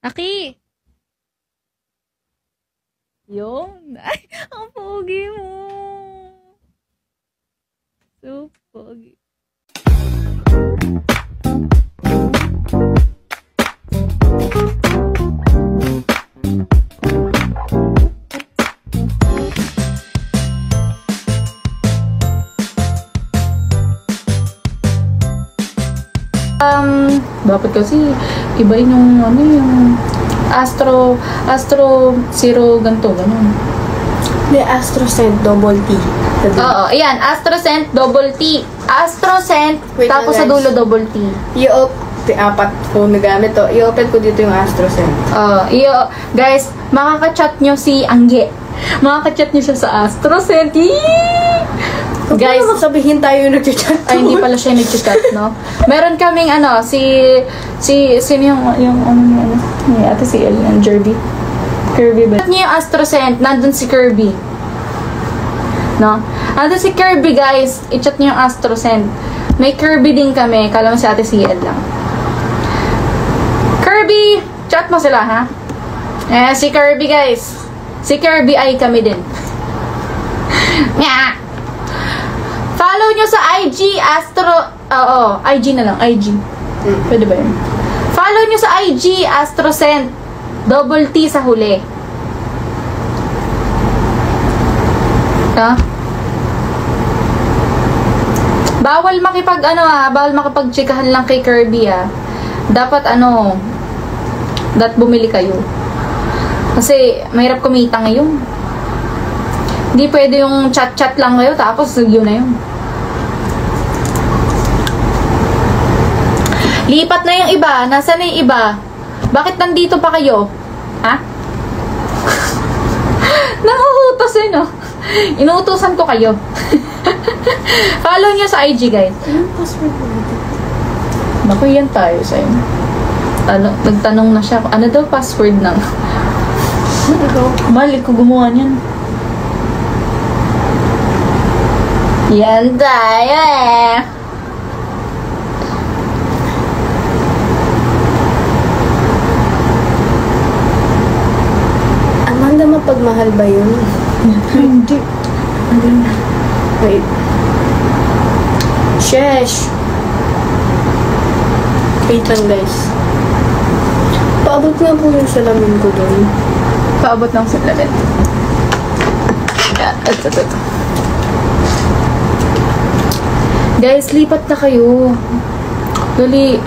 Aki! Yun. Ay, ang pogi mo. So pogi. Dapat kasi ibain yung ano yung Astro Zero ganito, ganun. May AstroSense Double T. Oo, ayan, AstroSense Double T. AstroSense, Wait tapos sa lang, guys. dulo Double T. Apat phone na gamit to. I-open ko dito yung AstroSense. Guys, makaka-chat nyo si Angge. Makaka-chat nyo siya sa AstroSense. Guys, Guys, sabihin tayo yung nag-chat. ay, hindi pala siya nag-chat, no? Meron kaming, sino yung ni ate si Ellen, Kirby ba? Chat niyo yung AstroSense, nandun si Kirby. No? Nandun si Kirby, guys. I-chat niyo yung AstroSense. May Kirby din kami. Kala mo si ate si Ellen lang. Kirby! Chat mo sila, ha? Si Kirby, guys. Si Kirby ay kami din. Nga! Follow nyo sa IG, IG na lang, IG. Pwede ba yun? Follow nyo sa IG, AstroSense. Double T sa huli. Bawal makipag-chikahan lang kay Kirby, Dapat dapat bumili kayo. Kasi, mahirap kumita ngayon. Hindi pwede yung chat-chat lang kayo, tapos yun na yun. Lipat na yung iba. Nasaan na yung iba? Bakit nandito pa kayo? Ha? Nanguutos no? Inuutosan ko kayo. Follow nyo sa IG, guys. Anong password mo dito? Naku, yan tayo sa'yo. Nagtanong na siya. Ano daw password ng? Mali ko gumawa niyan. Yan tayo Amanda, mapagmahal ba yun? Hindi. Wait. Shesh! Wait lang, guys. Paabot nga po yung salamin ko doon. Paabot ng salamin. Ito. Guys, lipat na kayo. Dali.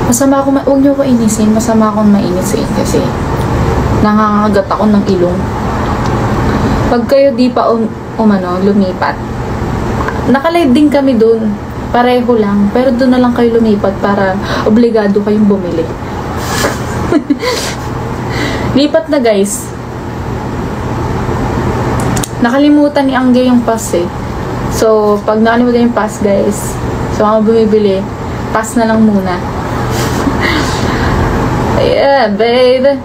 Huwag niyo ko inisin. Masama akong mainisin kasi nangangagat ako ng ilong. Pag kayo di pa lumipat. Nakalive din kami dun. Pareho lang. Pero dun na lang kayo lumipat para obligado kayong bumili. Lipat na, guys. Nakalimutan ni Angge yung pass So, pag nakalimutan yung pass, guys, so mga bumibili, pass na lang muna. Yeah, babe.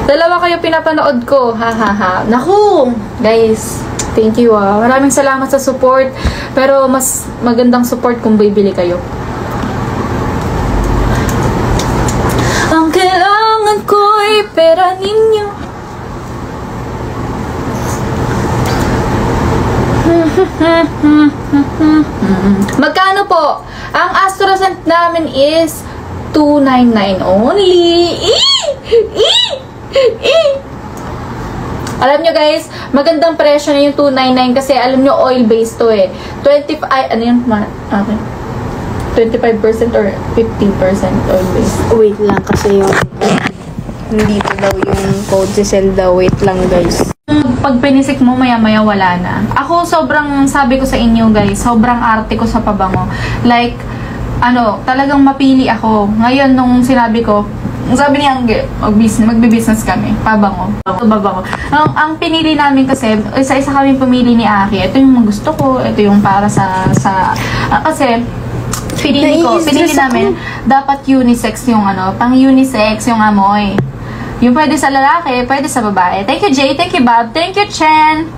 Dalawa kayo pinapanood ko. Ha. Naku! Guys, thank you Maraming salamat sa support. Pero mas magandang support kung bibili kayo. Ang kailangan ko'y pera ninyo. Magkano po? Ang AstroSense namin is $299 only. Alam nyo, guys, magandang presyo na yung $299 kasi alam nyo oil-based to 25% or 15% oil-based. Wait lang kasi yung dito daw yung code si Zelda. Wait lang, guys. Pag pinisik mo, maya-maya wala na. Ako, sabi ko sa inyo, guys, sobrang arte ko sa pabango. Like, talagang mapili ako. Ngayon, nung sinabi ko, sabi ni Angge, magbe-business kami, pabango. Ang pinili namin kasi, isa-isa kami pumili ni Aki. Ito yung gusto ko, ito yung para kasi, pinili namin, dapat unisex yung pang unisex yung amoy. Yung pwede sa lalaki, pwede sa babae. Thank you, Jay. Thank you, Bob. Thank you, Chen.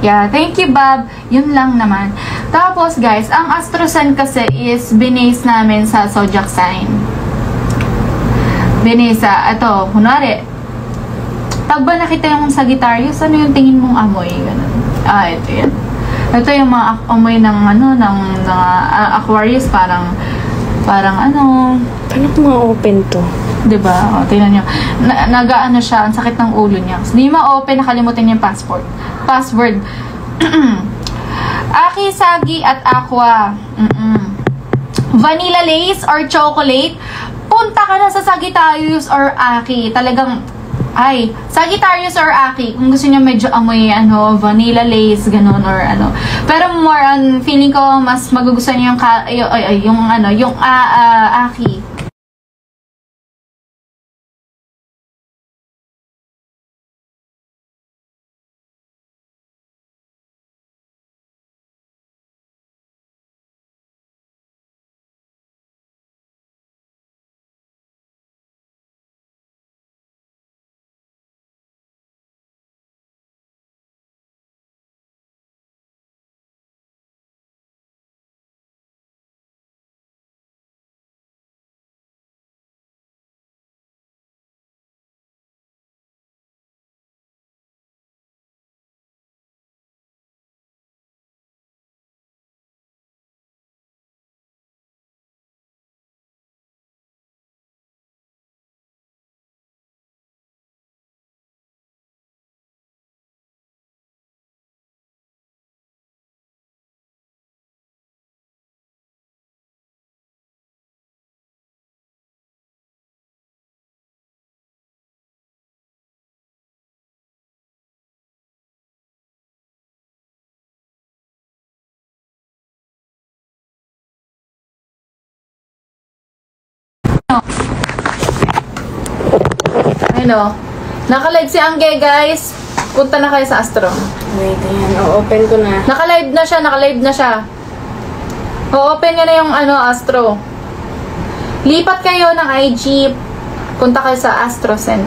Yeah, thank you, Bob. Yun lang naman. Tapos, guys, ang AstroSense kasi is binase namin sa zodiac sign. Vanessa, ito, kunwari, pag ba nakita yung Sagittarius, ano yung tingin mong amoy? Ganun. Ito yan. Ito yung mga amoy ng, ng Aquarius, parang ano, Paano kung mga open to? diba? O, tingnan nyo. Nagaano siya, ang sakit ng ulo niya. Hindi ma-open, nakalimutan niya yung password. Aki, Sagi, at Aqua. Vanilla lace or chocolate? Punta ka na sa Sagittarius or Aki. Talagang, Sagittarius or Aki. Kung gusto niya medyo amoy, vanilla lace, ganun, or ano. Pero more on, feeling ko, mas magugustuhan niya yung Aki. Naka-live si Angge, guys. Punta na kayo sa Astro. Wait, ayan. Open ko na. Naka-live na siya. O-open niya na yung Astro. Lipat kayo ng IG. Punta kayo sa Astro Send.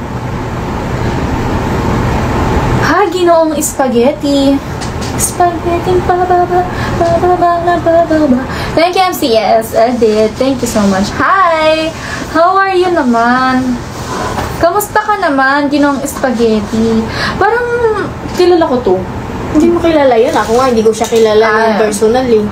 Ginoong spaghetti. Spaghetti, bababa. Thank you, MCS. Edit. Thank you so much. Hi! How are you naman? Kamusta ka naman, Ginoong Spaghetti? Parang kilala ko to. Hindi mo kilala yun. Ako nga, hindi ko siya kilala personally.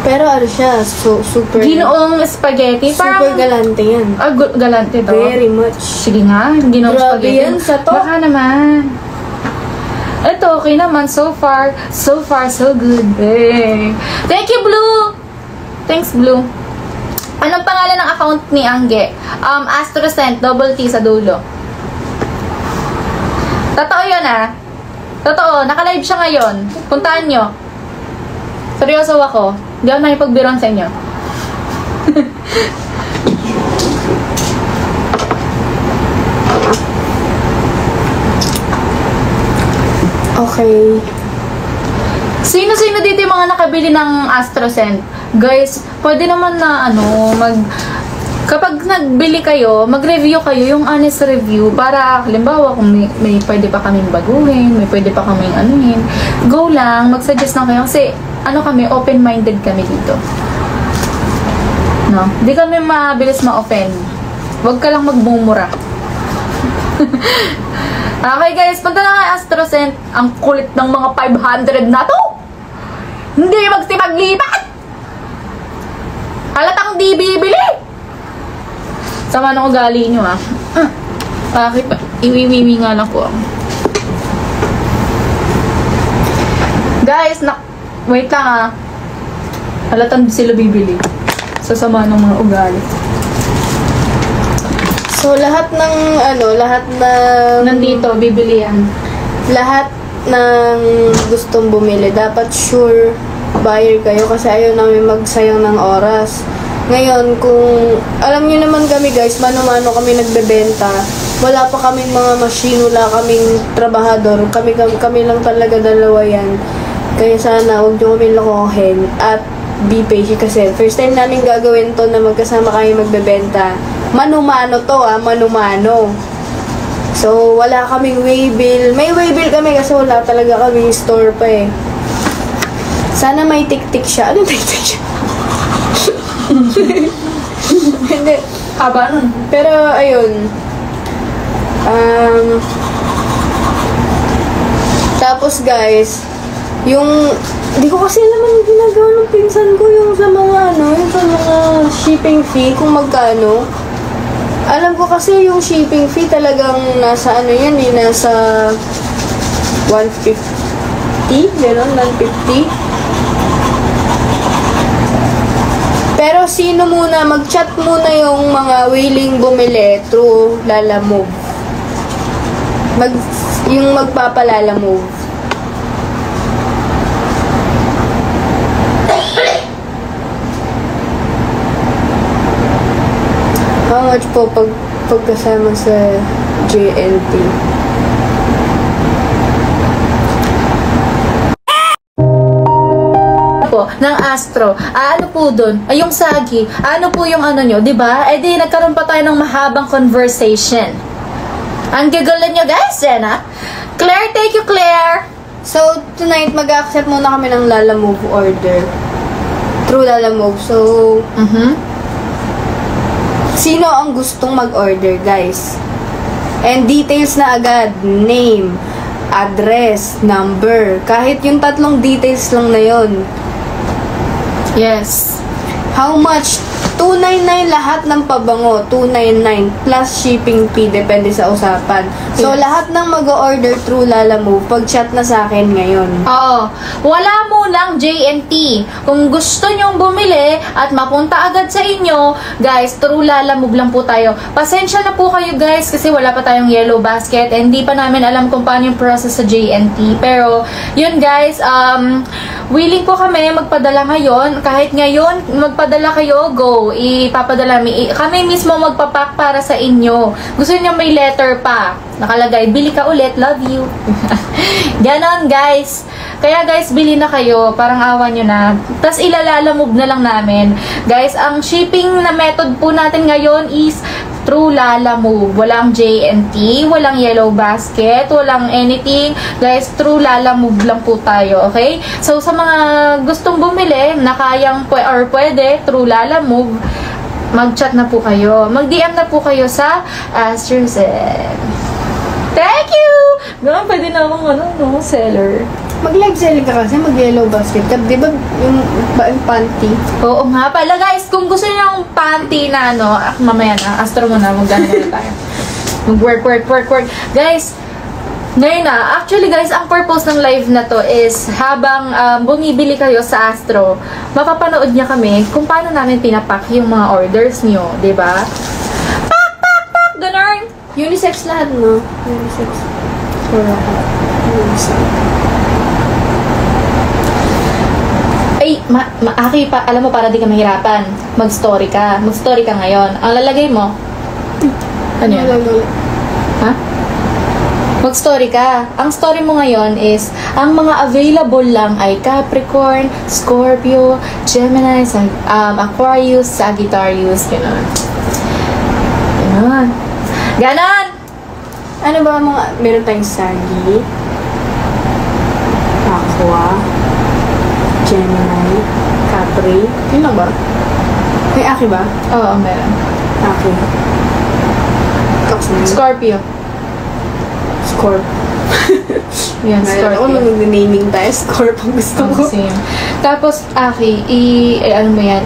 Pero ano siya, super... Ginoong Spaghetti? Super galante yan. Galante to? Very much. Sige nga, Ginoong Grabe Spaghetti. yan sa to. Baka naman. Ito, okay naman. So far, so good. Hey. Thank you, Blue! Thanks, Blue. Anong pangalan ng account ni Angge? Astrocent, double T sa dulo. Totoo yun, Totoo, naka-live siya ngayon. Puntaan nyo. Seryoso ako. Hindi ako nakipagbiron sa inyo. Okay. Sino-sino dito yung mga nakabili ng Astrocent? Guys, pwede naman na kapag nagbili kayo, mag-review kayo, yung honest review, para halimbawa kung may pwede pa kaming baguhin, may pwede pa kaming anuhin, go lang, mag-suggest lang kayo kasi kami, open-minded kami dito. No? Di kami mabilis ma-offend. Huwag ka lang magbumura. Okay guys, punta na kay Astrocent. Ang kulit ng mga 500 na to! Hindi magsipaglipat! Halatang di bibili! Sama ng ugali nyo Bakit ba? Iwiwiwi nga lang ko Guys, wait lang Halatang di sila bibili. Sa sama ng mga ugali. So, lahat ng nandito, bibili yan. Lahat ng gustong bumili, dapat sure buyer kayo kasi ayaw namin magsayang ng oras. Ngayon, kung alam niyo naman kami guys, mano-mano kami nagbebenta. Wala pa kaming mga machine, wala kaming trabahador. Kami lang talaga dalawa yan. Kaya sana huwag niyo kami lokohin at be patient kasi first time namin gagawin to na magkasama kami magbebenta. Mano-mano to mano-mano. So, wala kaming waybill. May waybill kami kasi wala talaga kaming store pa Sana may tik-tik siya. Anong tik-tik siya? Hindi. Haba nun. Pero, ayun. Tapos, guys, yung... Di ko kasi naman ginagawa ng pinsan ko yung sa mga yung sa mga shipping fee, kung magkano. Alam ko kasi yung shipping fee talagang nasa yan nasa 150, gano'n, 150. Pero sino muna, mag-chat muna yung mga willing bumili through Lalamove. Yung magpapalalamove. How much po pagkasama sa JNT? Po, ng Astro. Ano po dun? Ay, yung Sagi. Ano po yung ano nyo, di ba? Eh di, nagkaroon pa tayo ng mahabang conversation. Ang gagalan nyo, guys, yan ha? Claire, thank you, Claire! So, tonight, mag-accept muna kami ng Lalamove order. Through Lalamove. So, sino ang gustong mag-order, guys? And details na agad. Name, address, number. Kahit yung 3 details lang na yon. Yes. How much? 299 lahat ng pabango. 299 plus shipping fee. Depende sa usapan. So, Yes. lahat ng mag-order through Lalamove, pag-chat na sa akin ngayon. Oo. Wala munang JNT. Kung gusto nyong bumili at mapunta agad sa inyo, guys, through Lalamove lang po tayo. Pasensya na po kayo, guys, kasi wala pa tayong yellow basket and hindi pa namin alam kung paano yung process sa JNT. Pero, yun, guys, willing po kami magpadala ngayon. Kahit ngayon, magpadala kayo, go. Ipapadala kami mismo magpapak para sa inyo. Gusto niyo may letter pa. Nakalagay, bili ka ulit, love you. Ganon, guys. Kaya, guys, bili na kayo. Parang awa nyo na. Tapos, ilalalamove na lang namin. Guys, ang shipping na method po natin ngayon is through Lalamove. Walang JNT, walang yellow basket, walang anything. Guys, through Lalamove lang po tayo, okay? So, sa mga gustong bumili, na kayang or pwede, through Lalamove, mag-chat na po kayo. Mag-DM na po kayo sa AstroZen. Thank you! Ganun, pwede na akong seller. Mag-live selling ka kasi, mag-yellow basket ka. Di ba yung panty? Oo nga pala, guys. Kung gusto niyo ng panty na mamaya na, Astro mo na, mag-ano na tayo. Mag-work. Guys, ngayon na, actually guys, ang purpose ng live na to is habang bumibili kayo sa Astro, mapapanood niya kami kung paano namin pinapack yung mga orders niyo, di ba? Pak! Ganun! Unisex lahat, no? Unisex. Unisex. Ay, Aki, alam mo, para di ka mahirapan. Mag-story ka. Mag-story ka ngayon. Ang lalagay mo? Ano yun? Ha? Mag-story ka. Ang story mo ngayon is, ang mga available lang ay Capricorn, Scorpio, Gemini, Aquarius, Sagittarius, gano'n. Ganon! Ano ba mga... Meron tayong Sagi, Aqua, Gemini, Capri. Yun lang ba? May Aki ba? Oo, meron. Aki. Scorpio. Scorp. Yan, Ako Scorpio. nung nag-naming tayo, Scorp ang gusto ko. Same. Tapos, Aki, ano ba yan?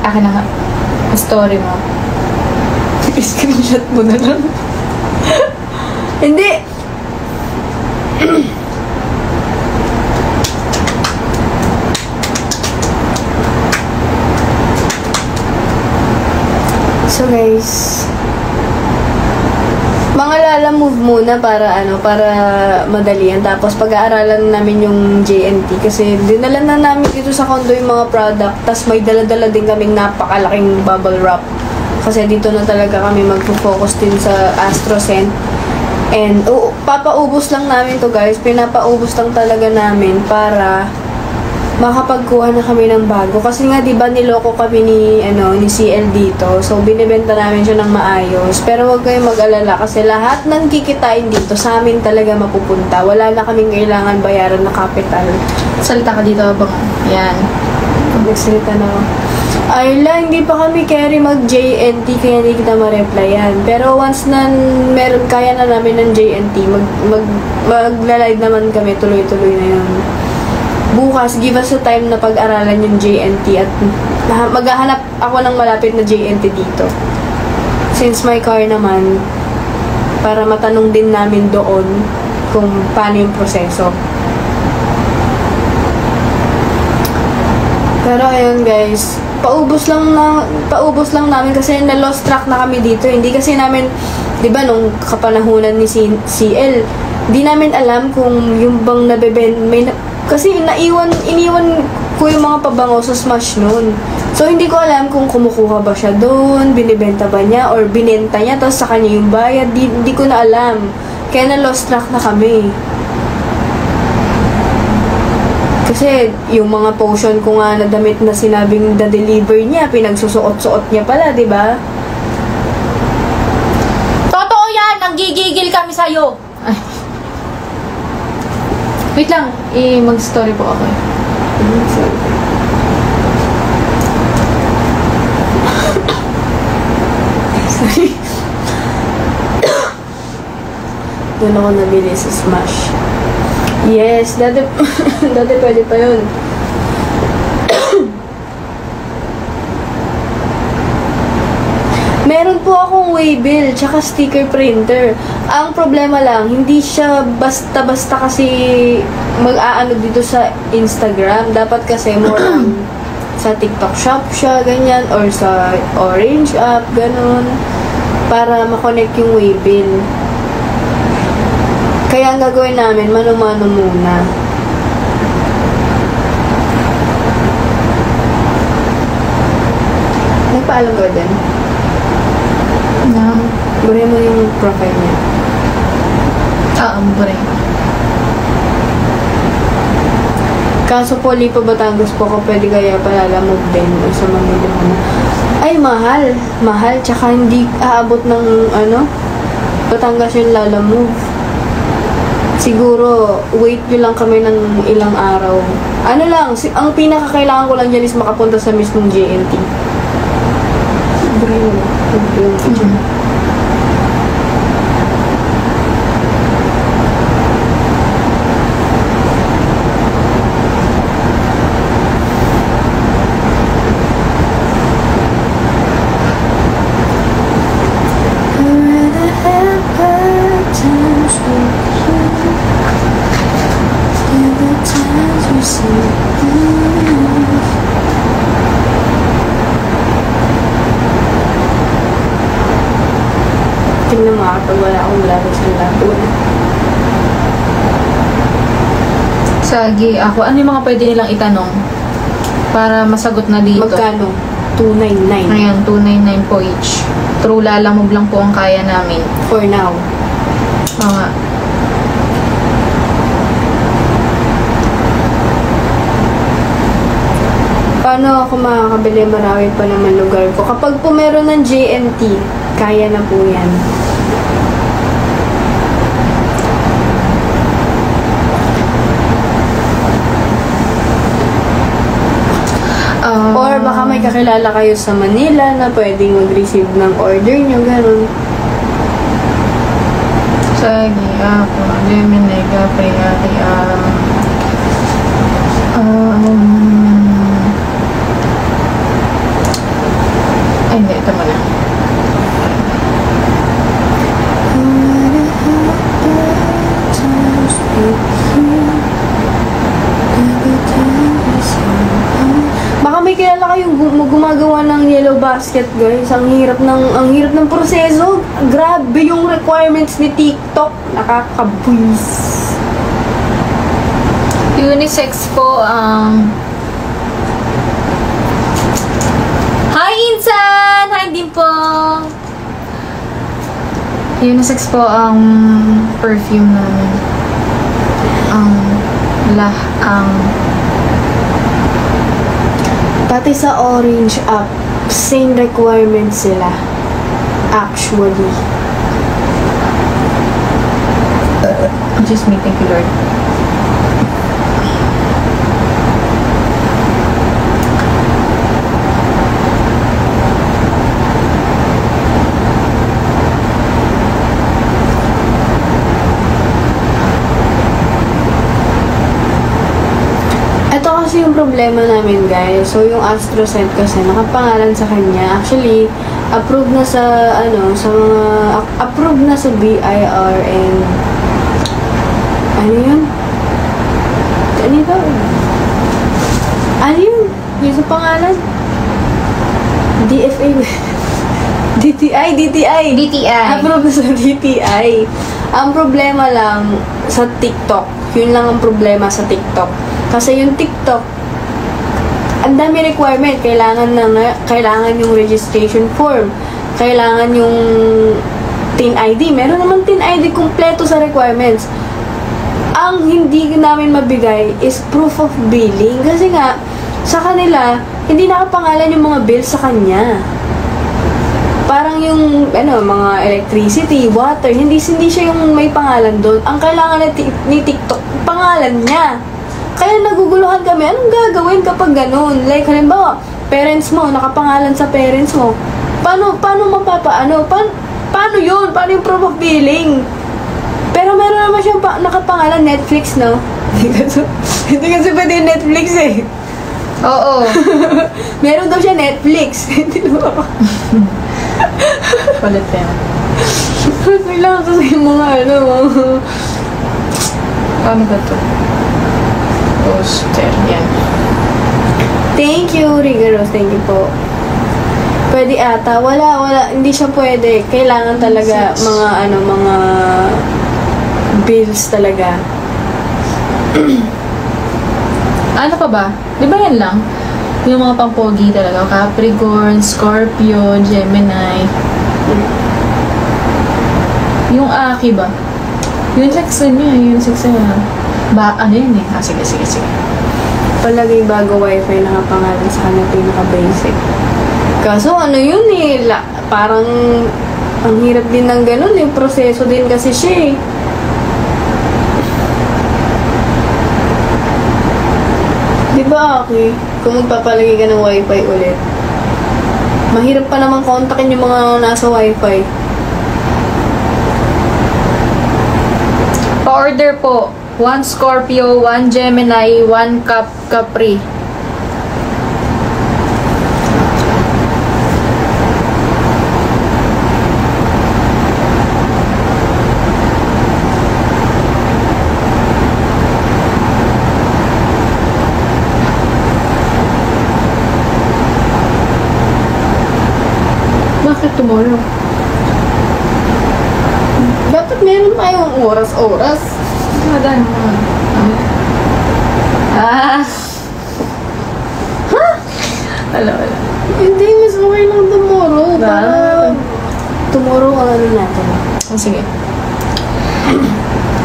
Akin na nga. Story mo. I-screenshot mo na lang. Hindi. So guys, mga Lalamove muna para madalian. Tapos pag-aaralan namin yung JNT kasi dinala na namin dito sa condo yung mga product. Tapos may dala-dala din kaming napakalaking bubble wrap. Kasi dito na talaga kami magpo-focus din sa AstroZen. And papaubos lang namin to guys. Pinapaubos lang talaga namin para makapagkuha na kami ng bago. Kasi nga, di ba, niloko kami ni CL dito. So, binibenta namin siya ng maayos. Pero huwag kayong mag-alala kasi lahat ng kikitain dito sa amin talaga mapupunta. Wala na kaming kailangan bayaran na capital. Salita ka dito, bang? Yan. Nagsalita na ako. Ayla, hindi pa kami carry mag-JNT kaya hindi kita ma-replyan. Pero once na kaya na namin ng JNT, magla-live naman kami, tuloy-tuloy na yun. Bukas, give us a time na pag-aralan yung JNT at maghahanap ako ng malapit na JNT dito. Since my car naman, para matanong din namin doon kung paano yung proseso. Pero ayun guys, paubos lang namin kasi na-lost track na kami dito. Hindi kasi namin, 'di ba, nung kapanahunan ni CL, di namin alam kung yung bang kasi iniwan ko yung mga pabango sa Smash noon. So hindi ko alam kung kumukuha ba siya doon, binibenta ba niya or binenta niya tapos sa kanya yung bayad. Di ko na alam. Kaya na-lost track na kami. Kasi yung mga potion ko nga na damit na sinabing da-deliver niya, pinagsusuot-suot niya pala, di ba? Totoo yan! Nanggigigil kami sa'yo! Ay. Wait lang, mag-story po ako. Sorry. Doon ako nabili sa Smash. Yes, dati pwede pa yun. Meron po akong waybill, tsaka sticker printer. Ang problema lang, hindi siya basta-basta kasi mag-aano dito sa Instagram. Dapat kasi more sa TikTok shop siya, ganyan, or sa Orange app, ganun, para makonect yung waybill. Kaya ang gagawin namin, mano-mano muna. Nagpaalam ka din? No. Buri mo yung profile niya. Buri. Kaso po, Lipa Batangas po ako, pwede kaya palalamog din o sa Manila mo. Ay, mahal. Mahal, tsaka hindi aabot ng, Batangas yung lalamove. Siguro, wait nyo lang kami ng ilang araw. Ano lang, ang pinakakailangan ko lang dyan is makapunta sa mismong JNT. Tingnan mo kapag wala akong laro sa lapon. Sagi, ako, ano yung mga pwede nilang itanong? Para masagot na dito. Magkano? 299. Ayan, 299 po each. True lalamove lang po ang kaya namin. For now. Mga. Paano ako makakabili? Marami pa naman lugar ko. Kapag po meron ng JNT, kaya na po yan. Or baka may kakilala kayo sa Manila na pwedeng mag-receive ng order nyo, ganun. Sagi, ako, Gemini, Gapri, Ati, ay, hindi, ito mo na. Baka may kilala kayong gumagawa ng yellow basket, guys. Ang hirap ng proseso. Grabe yung requirements ni TikTok. Nakakabuis. Unisex po ang Hi, Insan! Hi din po! Unisex po ang perfume namin. Pati sa Orange app, same requirements sila. Actually. Just me, thank you, Lord. kasi yung problema namin, guys. So, yung AstroSend kasi, nakapangalan sa kanya. Actually, approved na sa, approved na sa BIR and, ano yun? Ano yun? Ano yun? Yung sa pangalan? DFA. DTI. Approved na sa DTI. Ang problema lang sa TikTok. Yun lang ang problema sa TikTok. Kasi yung TikTok, ang dami requirement. Kailangan yung registration form. Kailangan yung TIN ID. Meron naman TIN ID kumpleto sa requirements. Ang hindi namin mabigay is proof of billing. Kasi nga, sa kanila, hindi nakapangalan yung mga bills sa kanya. Parang yung, mga electricity, water, hindi siya yung may pangalan doon. Ang kailangan ni TikTok, pangalan niya. Kaya naguguluhan kami, anong gagawin kapag ganun? Like, halimbawa, parents mo, nakapangalan sa parents mo. Paano yun? Paano yung proof of billing? Pero meron naman siyang nakapangalan Netflix, no? Hindi kasi pwede yung Netflix eh. Oo. Meron daw siya Netflix. Hindi naman ako. Palit yan. Kailangan kasi yung mga Paano ba ito? Poster. Yan. Thank you, Rigaros. Thank you po. Pwede ata. Wala. Hindi siya pwede. Kailangan talaga mga bills talaga. Ano pa ba? Di ba yan lang? Yung mga pampogi talaga. Capricorn, Scorpio, Gemini. Yung Aki ba? Yung sex niya. Yung sex niya. Ano yun eh? Sige. Palagay bago wifi nakapangalan sa kanya pinaka-basic. Kaso yun eh. Parang ang hirap din ng ganun. Yung proseso din kasi siya eh. Diba, Aki? Kung magpapalagay ka ng wifi ulit, mahirap pa naman kontakin yung mga nasa wifi. Pa-order po. 1 Scorpio, 1 Gemini, 1 Capri. Tomorrow. Dapat meron tayong oras-oras. Madan mo. Ha? Wala. Hindi, mas okay lang tomorrow. Tomorrow ang natin. Sige.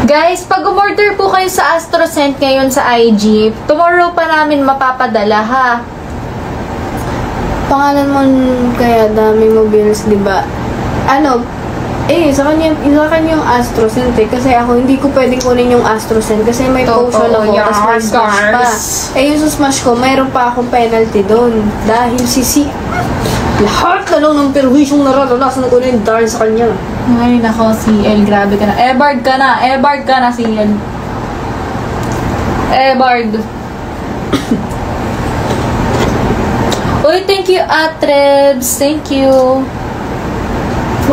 Guys, pag umorder po kayo sa AstroSend ngayon sa IG, tomorrow pa namin mapapadala, ha? Pangalan mo kaya dami mo bills, di ba? Sa kanya yung AstroSend eh. Kasi ako, hindi ko pwedeng kunin yung AstroSend kasi may postal ako. Tapos may smash pa. Yung sa smash ko, mayroon pa akong penalty doon. Dahil lahat na lang ng perwisyong nararanasan ko na yung dahil sa kanya. Ay, nako, CL, grabe ka na. Ebard ka na, CL. Ebard. Uy, thank you, Atrebs. Thank you.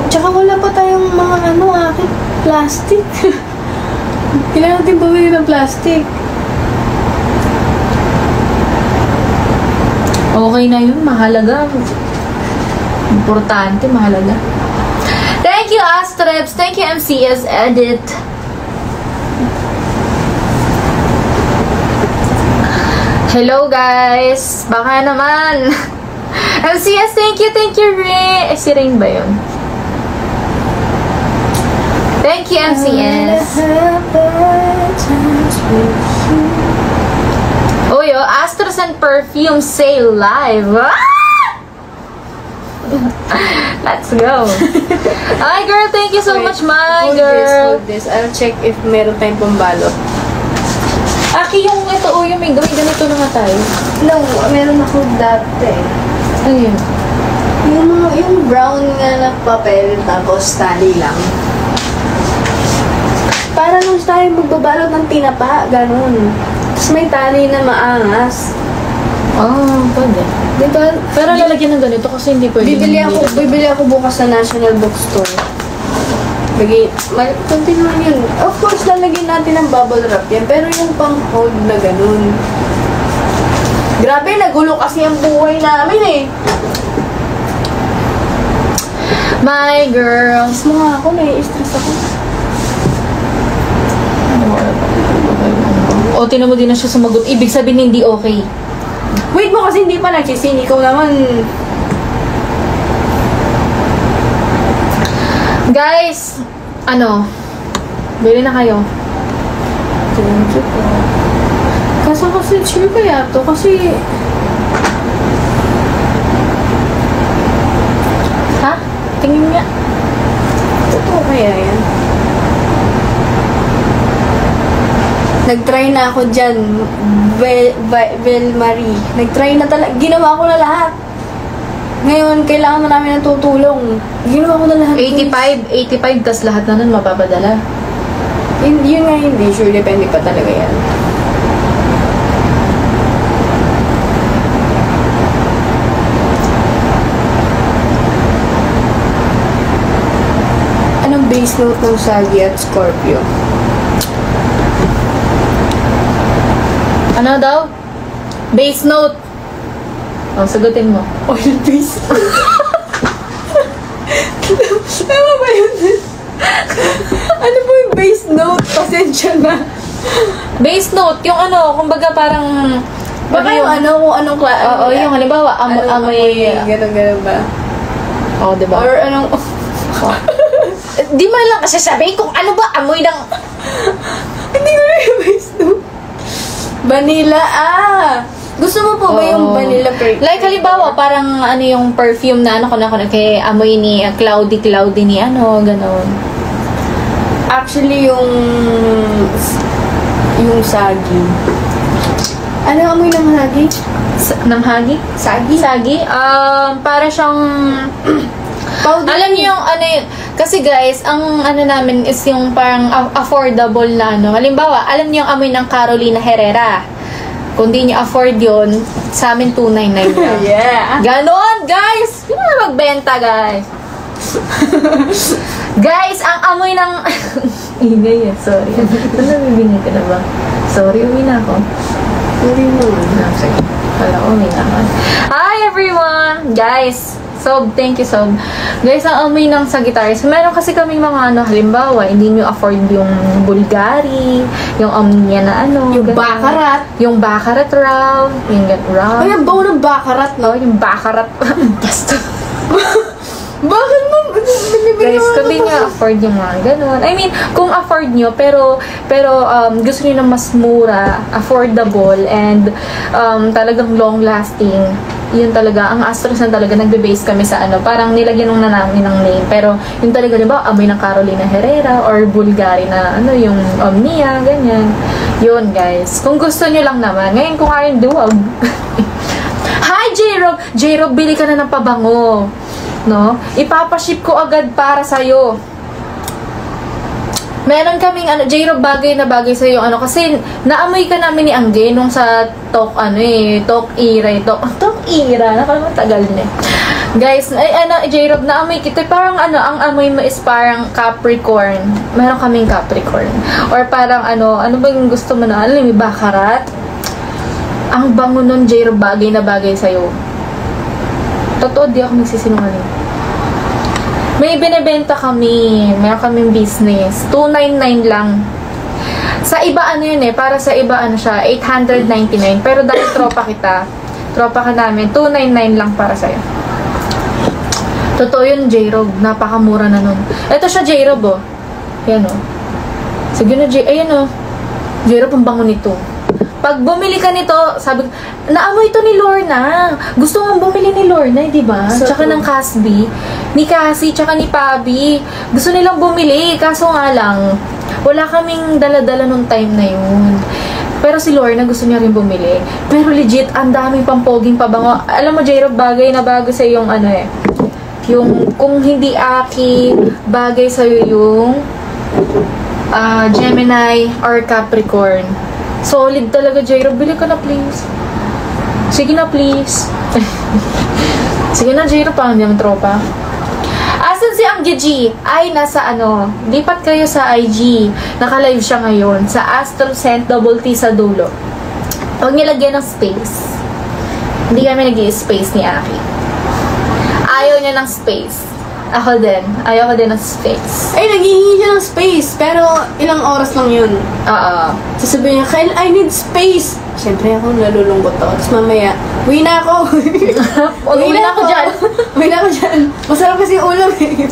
Tsaka wala pa tayong mga plastic. Kailangan natin bumili ng plastic. Okay na yun, mahalaga. Importante, mahalaga. Thank you, Atrebs. Thank you, MCS Edit. Hello guys! Baka naman! MCS, thank you, Ray! Si Rain ba yun? Thank you, MCS! Uy, AstroSend Perfume Sale Live! Let's go! Hi girl, thank you so much, my girl! Hold this. I'll check if meron tayong pambalot. Aki, yung yung may gawin ganito na nga tayo. No, meron ako dati. Ayun. Yung brown nga na papel, tapos tali lang. Para nung tayo magbabalot ng tinapa, ganun. Tapos may tali na maangas. Pwede. Diba? Pero lalagyan ng ganito kasi hindi pwede. Bibili ako bukas sa National Bookstore. Kunti lang yun. Of course, lalagyan natin ng bubble wrap yan. Pero yung pang-hold na ganun. Grabe, nagulo kasi ang buhay namin eh. My girls. Mas mga ako, nai-stress ako. O, tinan mo din na siya sumagot. Ibig sabihin hindi okay. Wait mo kasi hindi pa nagsising. Ikaw naman. Guys, bili na kayo. Thank you po. Kasi sure kaya to kasi... Ha? Tingin nga. Totoo kaya yan? Nag-try na ako dyan. Bel Marie. Nag-try na talaga. Ginawa ko na lahat. Ngayon, kailangan na namin ng tutulong. Ginawa ko na lahat. 85, tas lahat na nun mapapadala. Yun nga hindi. Sure, depende pa talaga yan. Anong base note ng Sagi at Scorpio? Ano daw? Base note. Sagutin mo. Oil base. Tama ba yun? Ano po yung base note? Pasensya na. Base note, yung kumbaga parang... Baka yung kung anong Oo, yung halimbawa, amoy... Ganun ba? Oo, diba? Or anong... Di man lang kasi sabihin kung ano ba amoy ng... Hindi ko na yung base note. Vanilla, Gusto mo po ba yung vanilla perfume? Like, halimbawa, parang yung perfume na kay amoy ni cloudy ni ganon. Actually, yung Sagi. Ano amoy ng Sagi? Ng hagi? Sagi? Para siyang... Powder. Alam niyo yung kasi guys, ang namin is yung parang affordable na Halimbawa, alam niyo yung amoy ng Carolina Herrera. Kung di niyo afford yun, sa amin 299 lang. Yeah. Ganon, guys! Hindi na magbenta, guys. Guys, ang amoy ng... Ingay sorry. Ano nabibingay ka na ba? Sorry, umina ako. Hindi mo. Sige. Wala ko, umina ako. Hi, everyone! Guys, thank you, Sob. Guys, ang amoy ng Sagittarius, meron kasi kaming mga halimbawa, hindi nyo afford yung Bulgari, yung niya na yung ganun. Baccarat. Yung Baccarat raw, yung raw. Ay, ang bago ng Baccarat, no? Yung Baccarat. Basta. Bakit mo? Guys, kung di nyo afford yung mga ganun. I mean, kung afford nyo, pero gusto nyo na mas mura, affordable, and talagang long-lasting, yun talaga, ang Astros na talaga, nagbe-base kami sa parang nilagyan nung na namin ng name, pero yun talaga, di ba, amoy ng Carolina Herrera, or Bulgari na, yung Omnia, ganyan. Yun, guys. Kung gusto nyo lang naman, ngayon kung ayaw, duwag. Hi, J-Rob! J-Rob, bili ka na ng pabango. No? Ipapaship ko agad para sa'yo. Meron kaming J-Rob, bagay na bagay sa'yo kasi naamoy ka namin ni Angge nung sa Talk Ira, nakalimutan na guys, J-Rob, naamoy kita, parang ang amoy mo is parang Capricorn. Meron kaming Capricorn, or parang ano ba yung gusto mo na, may Baccarat. Ang bango nun, J-Rob, bagay na bagay sa'yo. Totoo, di ako nagsisinungaling. May binibenta kami. Meron kaming business. 299 lang. Sa iba yun para sa iba siya, 899. Pero dahil tropa ka namin, 299 lang para sa'yo. Totoo yun, J-Rob. Napakamura na nun. Ito siya, J-Rob, Yan, Sige na, Ayan, J-Rob, ang bango nito. Pag bumili ka nito, sabi ko, naamoy ito ni Lorna. Gusto mong bumili ni Lorna, di ba? Tsaka ng Casby. Ni Cassie, tsaka ni Pabi. Gusto nilang bumili, kaso nga lang, wala kaming dala-dala nung time na yun. Pero si Lorna gusto niya rin bumili. Pero legit, ang daming pampoging pabango. Alam mo, J-Rob, bagay na bagay sa yung yung, kung hindi Aki, bagay sa'yo yung Gemini or Capricorn. Solid talaga, J-Rob. Bili ka na, please. Sige na, please. Sige na, J-Rob. Parang hindi naman tropa. Asan si Angge G? Ay, nasa lipat kayo sa IG. Naka-live siya ngayon. Sa Astrocent Double T sa dulo. Huwag niya lagyan ng space. Hindi kami nag-i-space ni Aki. Ayaw niya ng space. Ako din. Ayaw ko din ng space. Ay, naghihingi siya ng space. Pero, ilang oras lang yun. Oo. Sasabihin niya, Kyle, I need space. Siyempre ako, nalulungkot ako. Tapos mamaya, uwi na ako. Uwi na ako dyan. Uwi na ako dyan. Masarap kasi yung ulam eh.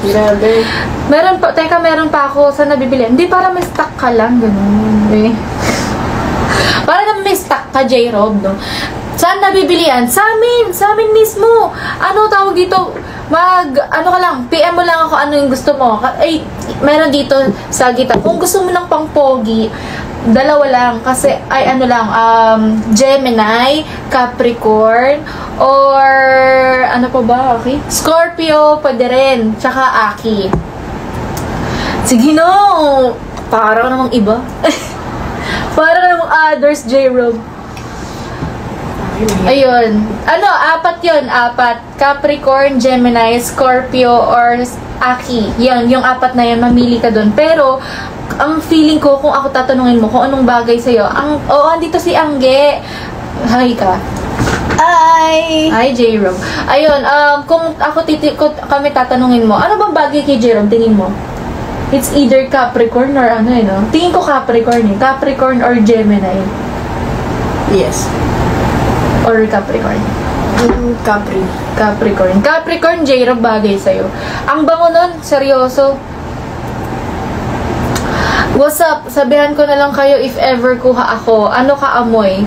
Grabe. Meron pa ako sa nabibili. Hindi, para may stock ka lang. Ganun. Eh. Para na may stock ka, J-Rob, no? Saan nabibili yan? Sa amin mismo. Ano tawag dito? Ano ka lang, PM mo lang ako ano yung gusto mo. Ay, meron dito sa Gita. Kung gusto mo ng pang pogi, dalawa lang. Kasi, ay ano lang, Gemini, Capricorn, or ano pa ba, okay? Scorpio, pwede rin. Tsaka Aki. Sige no! Para namang iba. Para namang others, J-Rob. Ayun. Apat yun. Capricorn, Gemini, Scorpio, or Aki. Yun, yung apat na yun. Mamili ka dun. Pero, ang feeling ko, kung ako tatanungin mo kung anong bagay sa'yo, andito si Angge. Hi ka. Hi, J-Rob. Ayun, kung kami tatanungin mo, ano bang bagay kay J-Rob? Tingin mo? It's either Capricorn or no? Tingin ko Capricorn eh. Capricorn or Gemini. Yes. Or Capricorn? Capricorn. Capricorn, J-Rob, bagay sa'yo. Ang bango nun, seryoso. What's up? Sabihan ko na lang kayo if ever kuha ako. Ano ka amoy?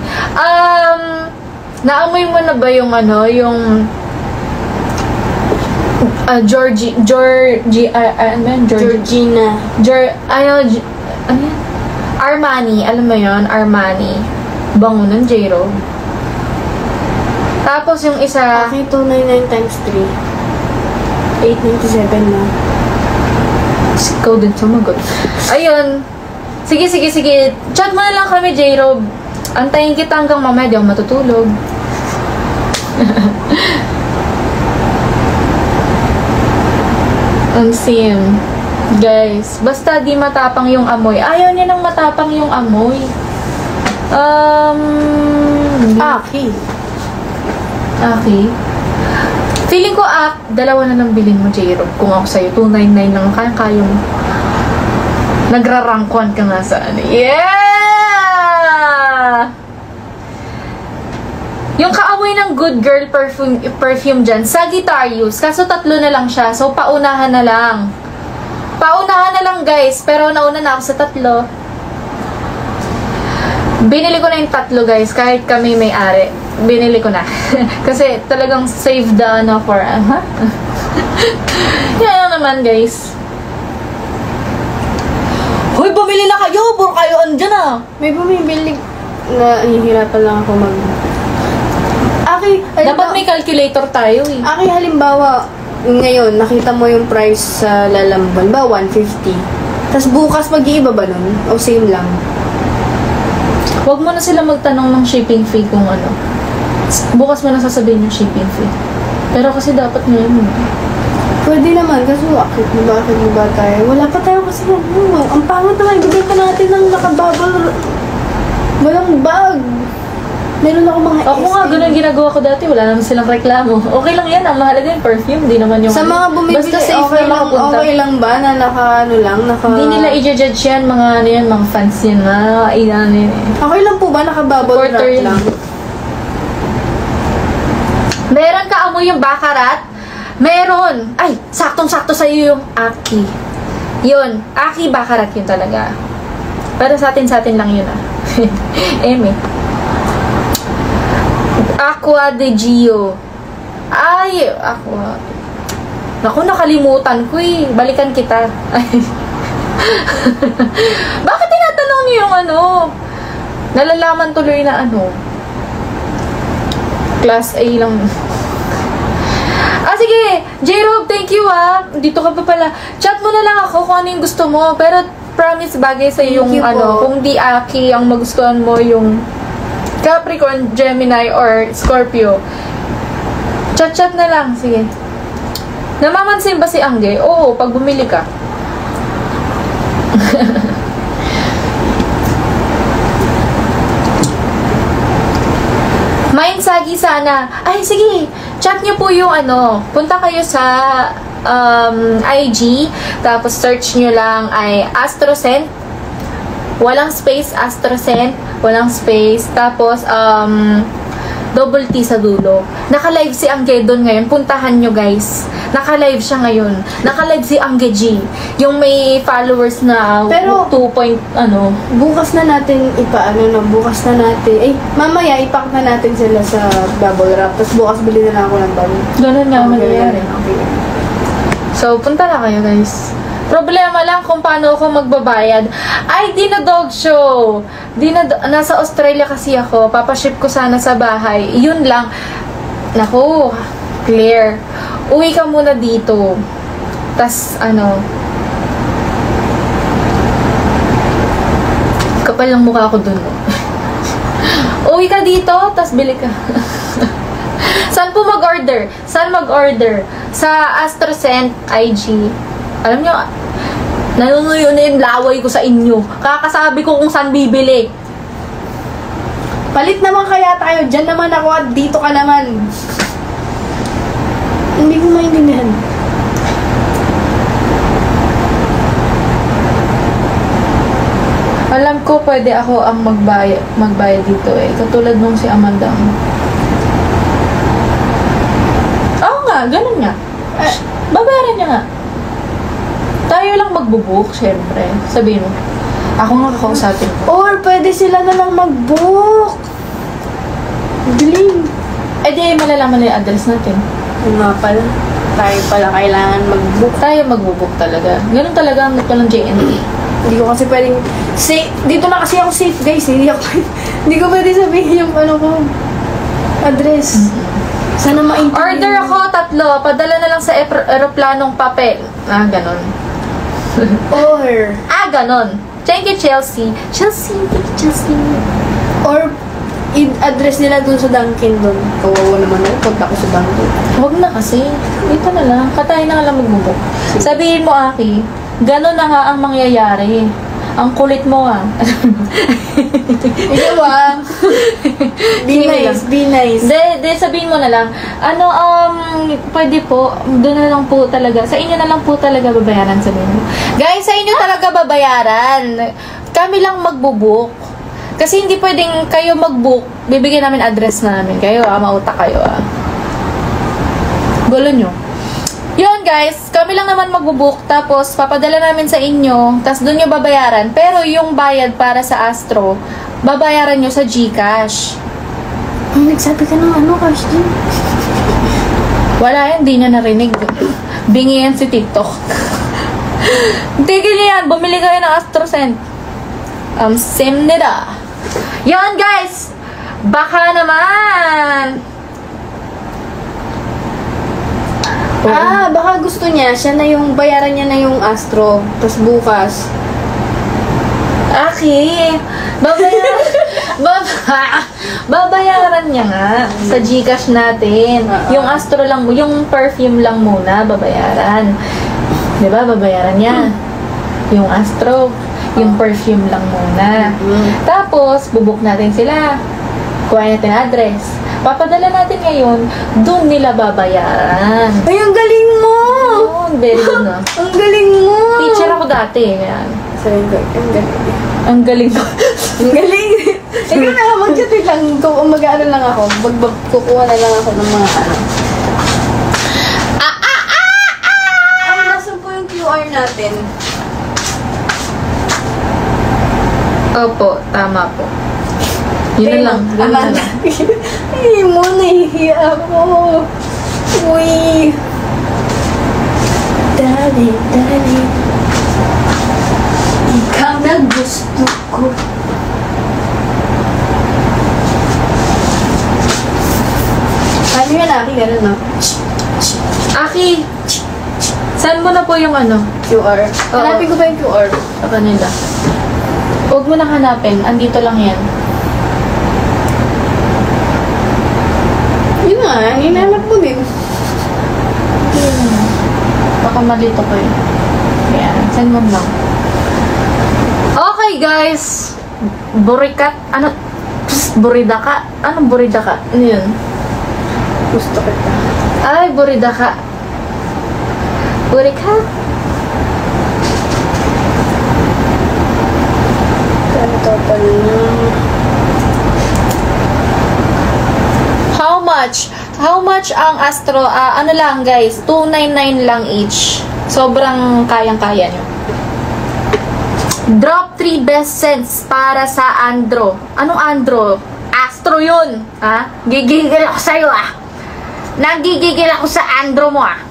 Naamoy mo na ba yung Georgina. Armani. Alam mo yon, Armani. Bango nun, J-Rob. Tapos yung isa... Aking 299 times 3. 897 na. Ikaw din sumagot. Ayun. Sige. Chat mo na lang kami, J-Rob. Antayin kita hanggang mamaya. Di ako matutulog. Sim. Guys, basta di matapang yung amoy. Ayaw niya nang matapang yung amoy. Aki. Feeling ko, dalawa na nang bilhin mo, J-Rob. Kung ako sa'yo, 299 lang. Kaya mo. Nagrarangkwan ka nga sa Yeah! Yung kaamoy ng Good Girl perfume dyan, Sagittarius. Kaso 3 na lang siya. So, paunahan na lang. Guys. Pero nauna na ako sa 3. Binili ko na yung 3, guys. Kahit kami may-ari. Binili ko na. Kasi talagang save the for... Yan lang naman, guys. Hoy, bumili na kayo! Puro kayo andyan May bumibili na hihirapan lang ako dapat may calculator tayo eh. Aki, halimbawa, ngayon, nakita mo yung price sa Lalamban ba? 150. Tapos bukas mag-iiba ba nun? O same lang? Huwag mo na sila magtanong ng shipping fee kung ano. Bukas mo na sasabihin yung shipping fee. Pero kasi dapat ngayon. Pwede naman, kasi bakit ba tayo? Wala pa tayo kasi ang pangat naman, bigay pa natin ng nakabubble. Walang bag. Meron ako mga Ako nga, ganun ginagawa ko dati. Wala naman silang reklamo. Okay lang yan. Ang mahalaga yung perfume. Di naman yung... Sa mga bumibili, basta safe okay, na makapunta. Okay lang ba na Hindi nila i-judge yan. Mga fans yan. Okay lang po ba? Nakabubble wrap lang? Meron ka amoy yung Baccarat? Meron! Ay, saktong-sakto sa'yo yung Aki. Yun. Aki Baccarat yun talaga. Pero sa atin lang yun Eme. Aqua de Gio. Ay, Aqua. Naku, nakalimutan ko eh. Balikan kita. Bakit tinatanong niyo yung nalalaman tuloy na Class A lang. Sige. J-Rob, thank you Dito ka pa pala. Chat mo na lang ako kung ano yung gusto mo. Pero promise bagay sa yung Thank you po. kung di Aki ang magustuhan mo yung Capricorn, Gemini, or Scorpio. Chat-chat na lang, sige. Namamansin ba si Angge? Oo, pag bumili ka. Sagi sana. Ay, sige. Chat nyo po yung punta kayo sa IG, tapos search nyo lang ay Astrocent. Walang space, Astrocent. Walang space. Tapos, double T sa dulo. Naka-live si Angge doon ngayon. Puntahan nyo, guys. Naka-live siya ngayon. Naka-live si Angge G. Yung may followers na Pero, 2 bukas na natin bukas na natin, mamaya ipack na natin sila sa bubble wrap. Tapos bukas bili na lang ako ng bago. Ganun nga mangyayari. Okay. So, punta na kayo, guys. Problema lang kung paano ako magbabayad. Ay, di na dog show. Nasa Australia kasi ako. Papaship ko sana sa bahay. Yun lang. Naku, Claire. Uwi ka muna dito. Tas, kapal lang mukha ko dun. Uwi ka dito, tas bili ka. Saan po mag-order? Saan mag-order? Sa Astrocent IG. Alam nyo, nanunuyo na yung laway ko sa inyo. Kakasabi ko kung saan bibili. Palit naman kaya tayo. Diyan naman ako at dito ka naman. Hindi ko maintindihan. Alam ko pwede ako ang magbayad dito eh. Katulad nung si Amanda. Oo nga, ganun nga. Babayaran niya nga. Tayo lang magbubook, syempre. Sabihin mo. Ako nga kakausapin ko. Or pwede sila na lang mag-book. Galing. Eh di, malalaman na yung address natin. Yung nga pala. Tayo pala kailangan mag-book. Tayo magbubook talaga. Ganun talaga ang walang JNT. Hindi ko kasi pwedeng... dito na kasi ako safe, guys. Hindi ko pwede sabihin yung address. Sana maintindihan. Order ako 3. Padala na lang sa aeroplanong papel. Ganon. Or... Ganon. Thank you, Chelsea. Chelsea, thank you, Chelsea. Or... i-address nila dun sa Dunkin dun. Kawawa naman na. Punta ko sa Dunkin. Huwag na kasi. Dito na lang. Katayin na nga lang magbubok. Sabihin mo, Aki, ganon na nga ang mangyayari. Ang kulit mo, Ikaw Be nice, be nice. De, sabihin mo na lang, pwede po, doon na lang po talaga, sa inyo na lang po talaga babayaran, sabihin mo. Guys, sa inyo talaga babayaran. Kami lang magbubuk. Kasi hindi pwedeng kayo mag-book, bibigyan namin address namin. Kayo, mautak kayo, Gulo nyo. Yun, guys, kami lang naman magbubook, tapos papadala namin sa inyo, tapos doon nyo babayaran. Pero yung bayad para sa Astro, babayaran nyo sa GCash. Nagsabi ka ng cash din? Wala yan, di niya narinig. Bingi yan si TikTok. Tigil niyo yan, bumili kayo ng Astrocent. Sim nila. Yun, guys, baka naman. Baka gusto niya, siya na yung, bayaran niya na yung Astro. Tapos bukas. Aki, babayaran niya nga sa GCash natin. Yung Astro lang, yung perfume lang muna, babayaran. Diba, babayaran niya. Yung Astro, yung perfume lang muna. Tapos, bubuk natin sila. Kuha natin address. Papadala natin ngayon, doon nila babayaran. Ay, ang galing mo! Yun, very good, no? Ang galing mo! Teacher ako dati, kaya. Sabi ko, ang galing. Ang galing ko. Ang galing! Ikaw na, mag-chat lang. Mag-ano lang ako. Kukuha na lang ako ng mga nasan po yung QR natin? Opo, tama po. Yun na lang. Yun na lang. Hindi mo, nahihiya ako. Uy. Dali. Ikaw na gusto ko. Paano yan, Aki? Ganun, no? Aki, Saan mo na po yung ano? QR. Oo. Hanapin ko ba yung QR? Sa kanila. Huwag mo na hanapin. Andito lang yan. Yun nga, hinanap ko din. Baka malito ko yun. Ayan. Send mo lang. Okay, guys. Burikat. Ano? Buridaka. Anong buridaka? Ano yun? Gusto kita. Ay, buridaka. Burikat? Ano total na? How much? How much ang Astro? Ano lang, guys? 299 lang each. Sobrang kayang-kaya nyo. Drop 3 best cents para sa Andro. Anong Andro? Astro yun. Ha? Gigigil ako sa'yo, ah. Nagigigil ako sa Andro mo, ah.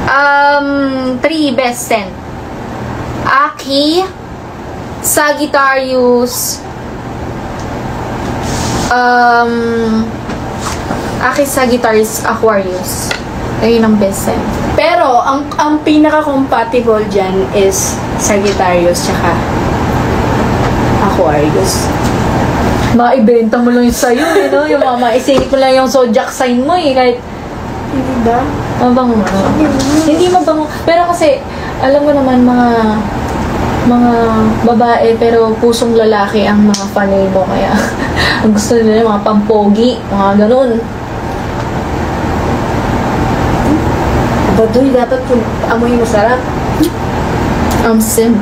3 best cent. Aki, Sagittarius, Aki, Sagittarius, Aquarius. Ayun ang best cent. Pero, ang pinaka-compatible dyan is Sagittarius tsaka Aquarius. Maibenta mo lang yung sa'yo, eh, no? Yung maisingit mo lang yung zodiac sign mo, eh. Kahit, Hindi ba? mabango mo. Hindi mabango. Pero kasi, alam mo naman, mga babae, pero pusong lalaki ang mga fanay mo. Kaya, ang gusto nila yung mga pampogi, mga ganun. Baduy, dapat yung amoy masarap. Sim.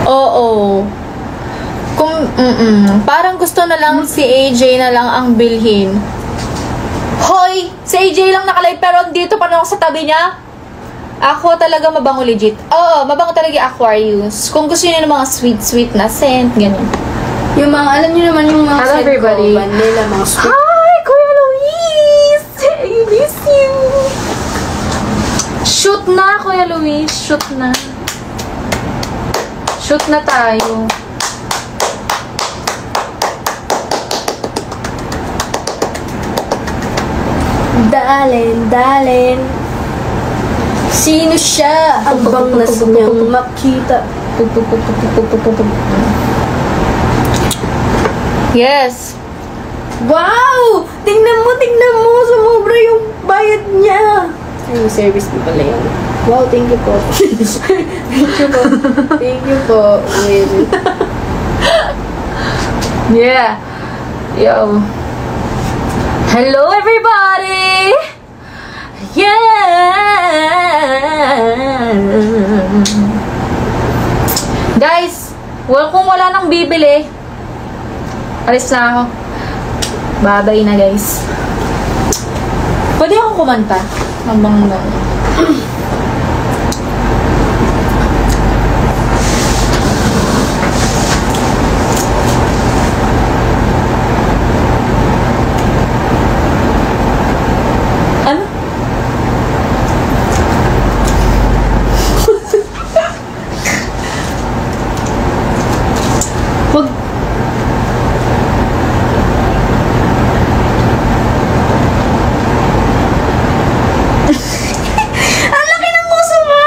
Oo. Parang gusto na lang si AJ na lang ang bilhin. Hoy! Si AJ lang nakalive pero dito pa na ako sa tabi niya. Ako talaga mabango legit. Oo, mabango talaga yung Aquarius. Kung gusto niyo ng mga sweet na scent, ganyan. Yung mga, alam niyo naman yung mga Hello, scent everybody. ko, vanilla, mga sweet. Hi, Kuya Luis! I miss you! Shoot na, Kuya Luis. Shoot na. Shoot na tayo. Dalin. Sino siya? Ang bangnas niyang makita. Yes. Wow! Tingnan mo! Sumobra yung bayad niya. Ay, yung service mo pala yun. Wow, thank you po. Thank you po, Will. Yeah. Yo. Hello, everybody! Yeah! Guys, kung wala nang bibili, alis na ako. Babay na, guys. Pwede akong kumanta? Habang ano? Wag. Ang laki ng puso mo!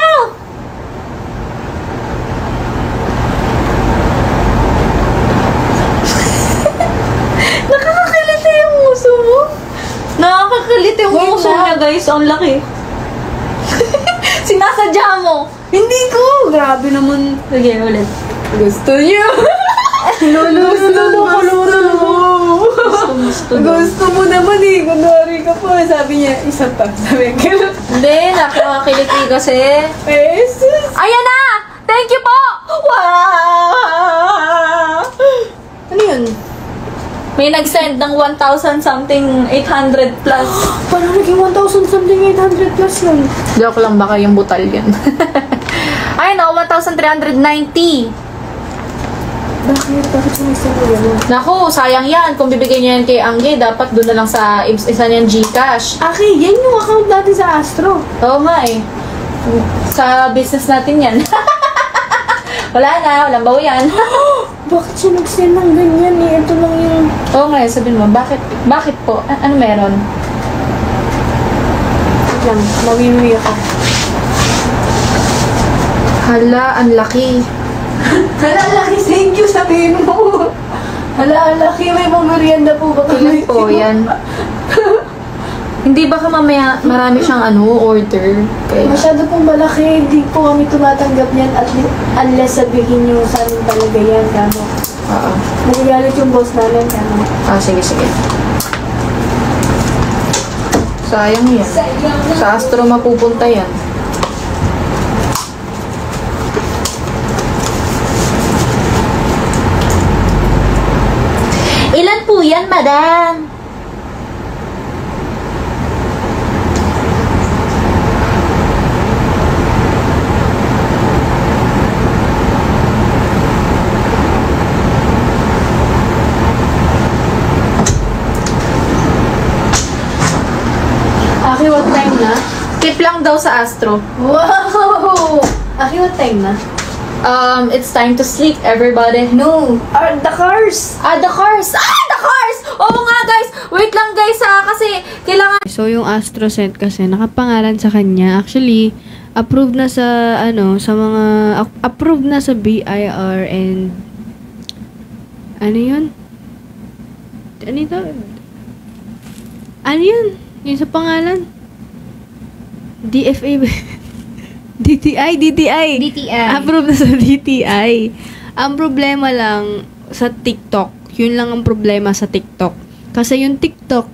Nakakakiliti yung puso mo. Nakakakiliti yung Wait puso lang. niya, guys. Ang laki. Sinasadya mo. Hindi ko! Grabe naman. Sige, ulit. Gusto niyo? Gusto mo naman eh. Kunwari ka po. Sabi niya, isa pa. Sabi ko, Hindi, nakakakiliti kasi. Jesus! Ayan na! Thank you po! Wow! Ano yun? May nag-send ng 1,000 something 800 plus. Parang naging 1,000 something 800 plus yun. Joke lang, baka yung butal yan. Ayun o, 1,390. Bakit? Bakit sumisip mo yun? Naku, sayang yan. Kung bibigyan niyo yan kay Angge, dapat doon na lang sa isa niyang Gcash. Aki, yan yung account natin sa Astro. Oo nga eh. Sa business natin yan. Wala na, walang bawo yan. Bakit siya nag-send ng ganyan eh? Ito lang yung... Oo nga, sabihin mo, bakit po? Ano meron? Wait lang, mawiwi ako. Hala, ang laki. Hala, laki, thank you, sabihin mo. Hala, laki, may pamerienda po ba Ilan po yan? Hindi ba ka mamaya marami siyang order? Kaya, Masyado pong malaki, hindi po kami tumatanggap niyan at unless sabihin niyo sa amin talaga yan, kamo. oo. Nagagalit yung boss namin, kamo. Sige. Sayang yan. Sa Astro mapupunta yan. Ilan po yan, madam? Aki, what time na? Tip lang daw sa Astro. Wow! Aki, what time na? It's time to sleep, everybody. No! The cars! The cars! The cars! Oo nga, guys! Wait lang, guys, kasi kailangan... So, yung AstroSense kasi, nakapangalan sa kanya. Actually, approved na sa, approved na sa BIR and, ano yun? Ano ito? Ano yun? Yung sa pangalan? DFA ba? DTI. Approved na sa DTI. Ang problema lang sa TikTok, yun lang ang problema sa TikTok. Kasi yung TikTok,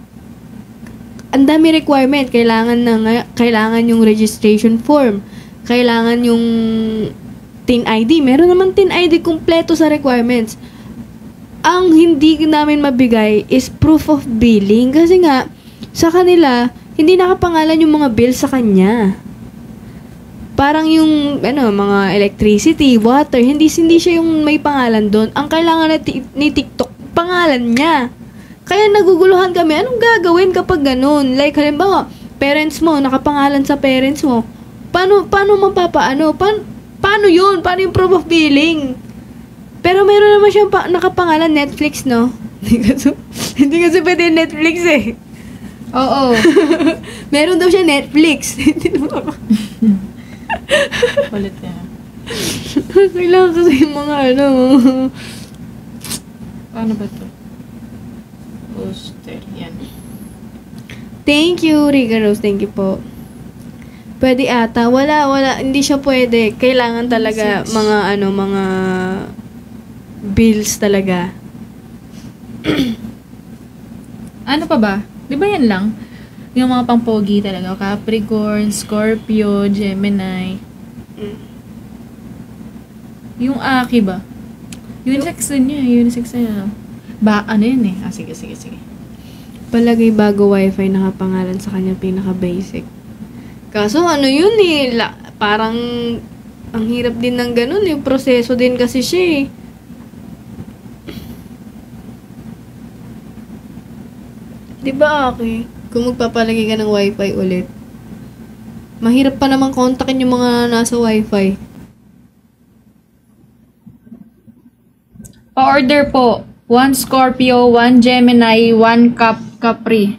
ang dami requirement. Kailangan yung registration form. Kailangan yung TIN ID. Meron naman TIN ID kumpleto sa requirements. Ang hindi namin mabigay is proof of billing. Kasi nga, sa kanila, hindi nakapangalan yung mga bill sa kanya. Parang yung, mga electricity, water, hindi siya yung may pangalan doon. Ang kailangan ni TikTok, pangalan niya. Kaya naguguluhan kami, anong gagawin kapag ganun? Like, halimbawa, parents mo, nakapangalan sa parents mo. Paano yun? Paano yung proof of billing? Pero meron naman siyang nakapangalan Netflix, no? Hindi kasi pwede Netflix eh. Oo. Meron daw siya Netflix. Hindi naman ako. Ulit yan. Kailangan kasi yung mga Ano ba to? Booster. Yan. Thank you, Riga Rose. Thank you po. Pwede ata. Wala. Hindi siya pwede. Kailangan talaga mga bills talaga. Ano pa ba? Di ba yan lang? Yung mga pangpogi talaga. Capricorn, Scorpio, Gemini. Yung Aki ba? Unisex din niya. Unisex na yun. Ano yun eh? Sige. Palagay bago wifi nakapangalan sa kanya pinaka-basic. Kaso yun eh. Parang ang hirap din ng ganun. Yung proseso din kasi siya eh. Diba, Aki? Kung magpapalagay ka ng wifi ulit, mahirap pa naman kontakin yung mga nasa wifi. Pa-order po. 1 Scorpio, 1 Gemini, 1 Capri.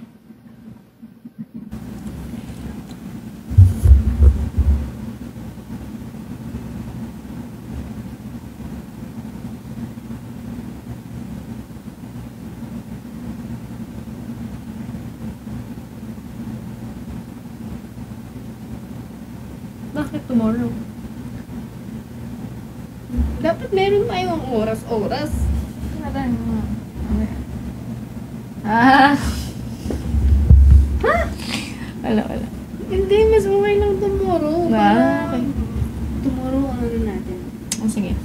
Bakit tomorrow? Dapat meron tayong oras-oras. Wala. Hindi, mas okay lang tomorrow. Okay. Tomorrow, natin. Sige.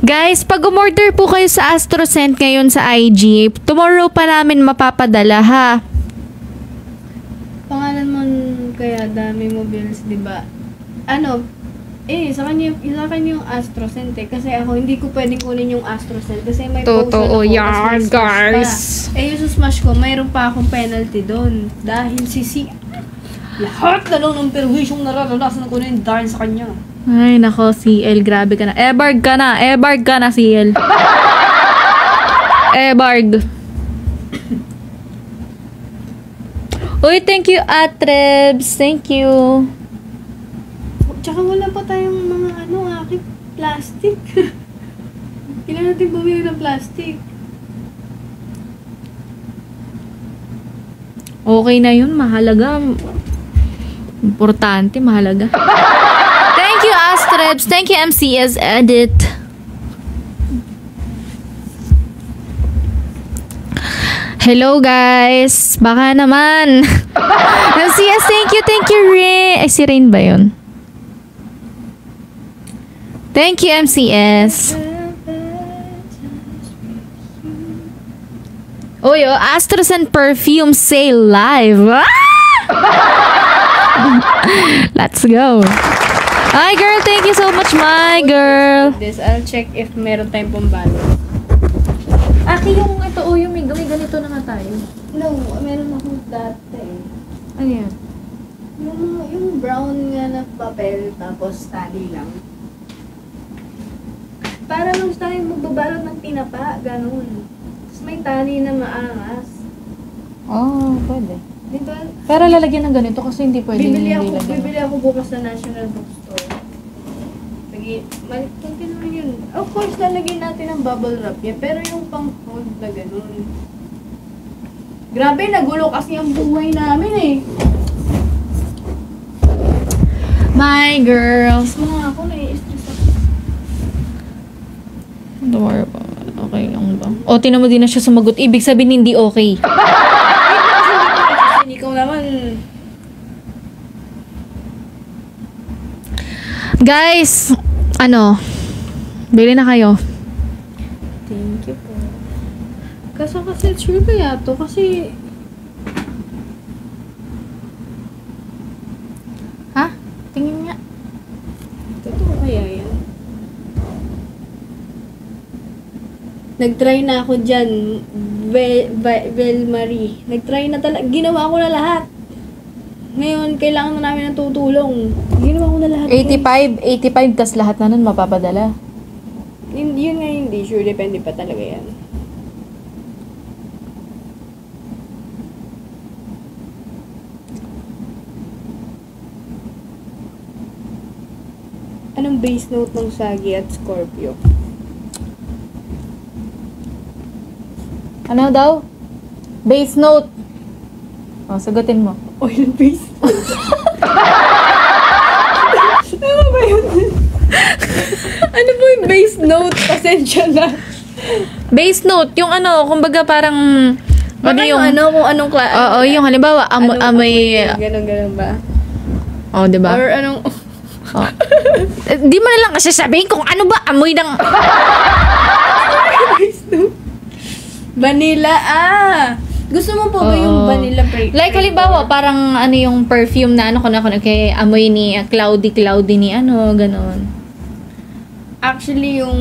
Guys, pag umorder po kayo sa AstroSense ngayon sa IG, tomorrow pa namin mapapadala ha. Pangalan mo kaya dami mo bills, di ba? Sa kanya yung AstroSense eh. Kasi ako, hindi ko pwedeng kunin yung AstroSense kasi may Totoo yan, guys. Yung sa Smash ko, mayroon pa akong penalty doon. Dahil lahat na lang ng perwisyong nararanasan ko na yung darn sa kanya. Ay, nako, CL. Grabe ka na. Ebarg ka na. Ebarg ka na, CL. Ebarg. Uy, thank you, Atrebs. Thank you. Tsaka wala pa tayong mga akit plastic. Kailan natin bumili ng plastic? Okay na yun. Mahalaga. Importante. Mahalaga. Thank you, Astrebs. Thank you, MCS Edit. Hello, guys. Baka naman. MCS, thank you, Rain. Ay, si Rain ba yun? Thank you, MCS. Uy, Astros and Perfume Sale Live. Let's go. Hi, girl. Thank you so much, my girl. I'll check if meron tayong pambalot. Aki, yung ito, yung may ganito na nga tayo. No, meron akong dati. Ano yan? Yung brown nga na papel, tapos tali lang. Para lang tayo magbabalot ng tinapa, ganun. Tapos may tali na maangas. Oh, pwede. Diba? Pero lalagyan ng ganito kasi hindi pwede Bibili ako bukas sa National Bookstore. Kunti naman yun. Of course, lalagyan natin ng bubble wrap yan. Pero yung pang-fold na ganun. Grabe, nagulo kasi ang buhay namin eh. My girls. Mga ako, nai-stress ako. Don't worry about it. Okay lang ba? O, tinan mo din na siya sumagot. Ibig sabihin hindi okay. Kasi ikaw naman. Guys, bili na kayo. Thank you po. Kasi sure kaya to? Kasi Ha? Tingin nga. totoo kaya yan? Nag-try na ako dyan. Bel Marie. Nag-try na talaga. Ginawa ko na lahat. Ngayon, kailangan na namin ng tutulong. Ginawa ko na lahat. 85 tas lahat na nun mapapadala. Yun nga hindi sure. Depende pa talaga yan. Anong base note ng Sagi at Scorpio? Ano daw? Base note. O, sagutin mo. Oil base note. Ano ba yun? Ano po yung base note? Pasensya na. Base note, yung kumbaga parang Baka yung kung anong Oo, yung halimbawa, amoy Ganon ba? Oh, 'di ba? Or anong Oh. Di mo na lang kasi sabihin kung ano ba amoy ng vanilla. Gusto mo po ba yung vanilla like halimbawa parang yung perfume na kay amoy ni cloudy ni ganon. Actually yung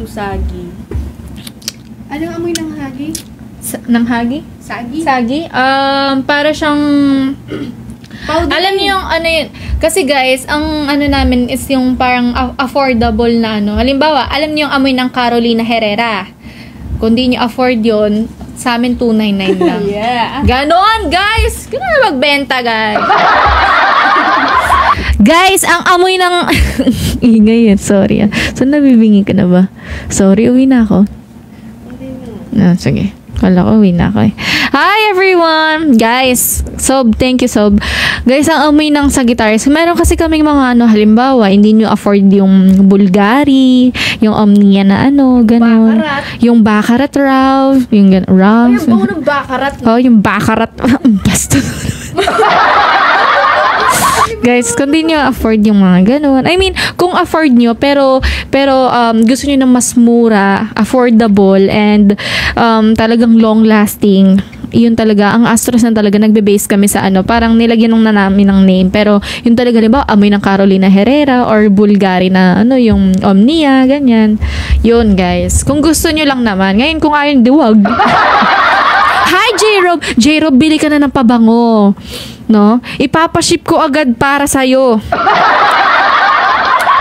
Sagi. Anong amoy ng hagi? Ng hagi? Sagi? Para siyang powder. Alam niyo yung yun. Kasi guys, ang namin is yung parang affordable na Halimbawa, alam niyo yung amoy ng Carolina Herrera. Kung di niyo afford yun, sa amin 299 lang. Yeah. Ganon, guys! Kailangan magbenta, guys. Guys, ang amoy ng ingay yan, sorry. So, nabibingi ka na ba? Sorry, uwi na ako. Sige. Kala ko, uwi na ako eh. Hi everyone! Guys, thank you Sob. Guys, ang amoy ng Sagittarius, meron kasi kaming mga halimbawa, hindi nyo afford yung Bulgari, yung Omnia na ganon. Baccarat. Yung Baccarat raw, yung raw. Yung bango ng Baccarat. Oh, yung Baccarat. Basta. Guys, kung di nyo afford yung mga ganun. I mean, kung afford nyo, pero gusto nyo ng mas mura, affordable, and talagang long-lasting, yun talaga, ang Astros na talaga, nagbe-base kami sa parang nilagyan nung na namin ng name, pero yun talaga, diba, amoy ng Carolina Herrera, or Bulgari na, yung Omnia, ganyan. Yun, guys. Kung gusto nyo lang naman. Ngayon, kung ayaw, diwag. Hi, J-Rob! J-Rob, bili ka na ng pabango. No? Ipapaship ko agad para sa'yo.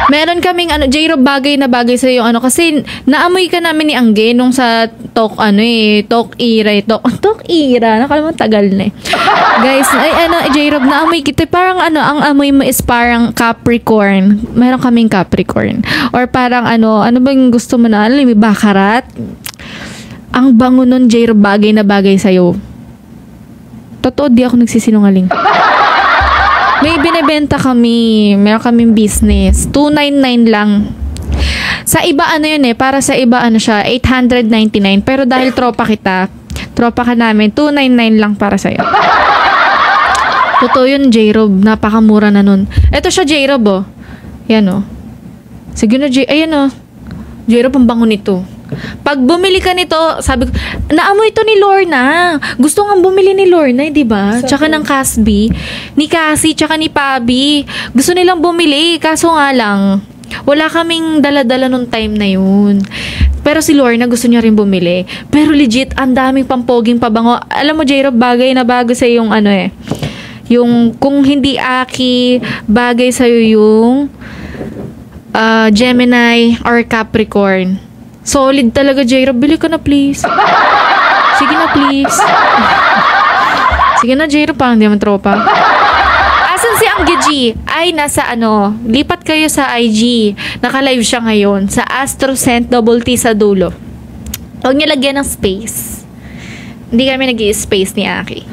Meron kaming J-Rob, bagay na bagay sa yung kasi naamoy ka namin ni Angge nung sa Talk Ira, nakalimutan tagal na eh. Guys, J-Rob, naamoy kita, parang ang amoy mo is parang Capricorn. Meron kaming Capricorn. Or parang ano bang gusto mo na, bakarat? Ang bango nun, J-Rob, bagay na bagay sa'yo. Totoo, di ako nagsisinungaling. May binibenta kami. Meron kaming business. 299 lang. Sa iba yun para sa iba siya, 899. Pero dahil tropa ka namin, 299 lang para sa'yo. Totoo yun, J-Rob. Napakamura na nun. Ito siya, J-Rob, oh. Yan, oh. Sige na, ayan, oh. J-Rob, ang bango nito. Pag bumili ka nito, sabi ko, naamoy ito ni Lorna. Gusto nga bumili ni Lorna, di ba? Tsaka ng Casby. Ni Cassie, tsaka ni Pabi. Gusto nilang bumili, kaso nga lang, wala kaming dala-dala nung time na yun. Pero si Lorna gusto niya rin bumili. Pero legit, ang daming pampoging pabango. Alam mo, J-Rob, bagay na bago sa yung yung kung hindi Aki, bagay sa'yo yung Gemini or Capricorn. Solid talaga, J-Rob. Bili ka na, please. Sige na, please. Sige na, J-Rob. Parang di naman tropa. Asan si Angge G? Ay, nasa lipat kayo sa IG. Naka-live siya ngayon. Sa Astrocent Double T sa dulo. Huwag niyo lagyan ng space. Hindi kami nag-i-space ni Aki.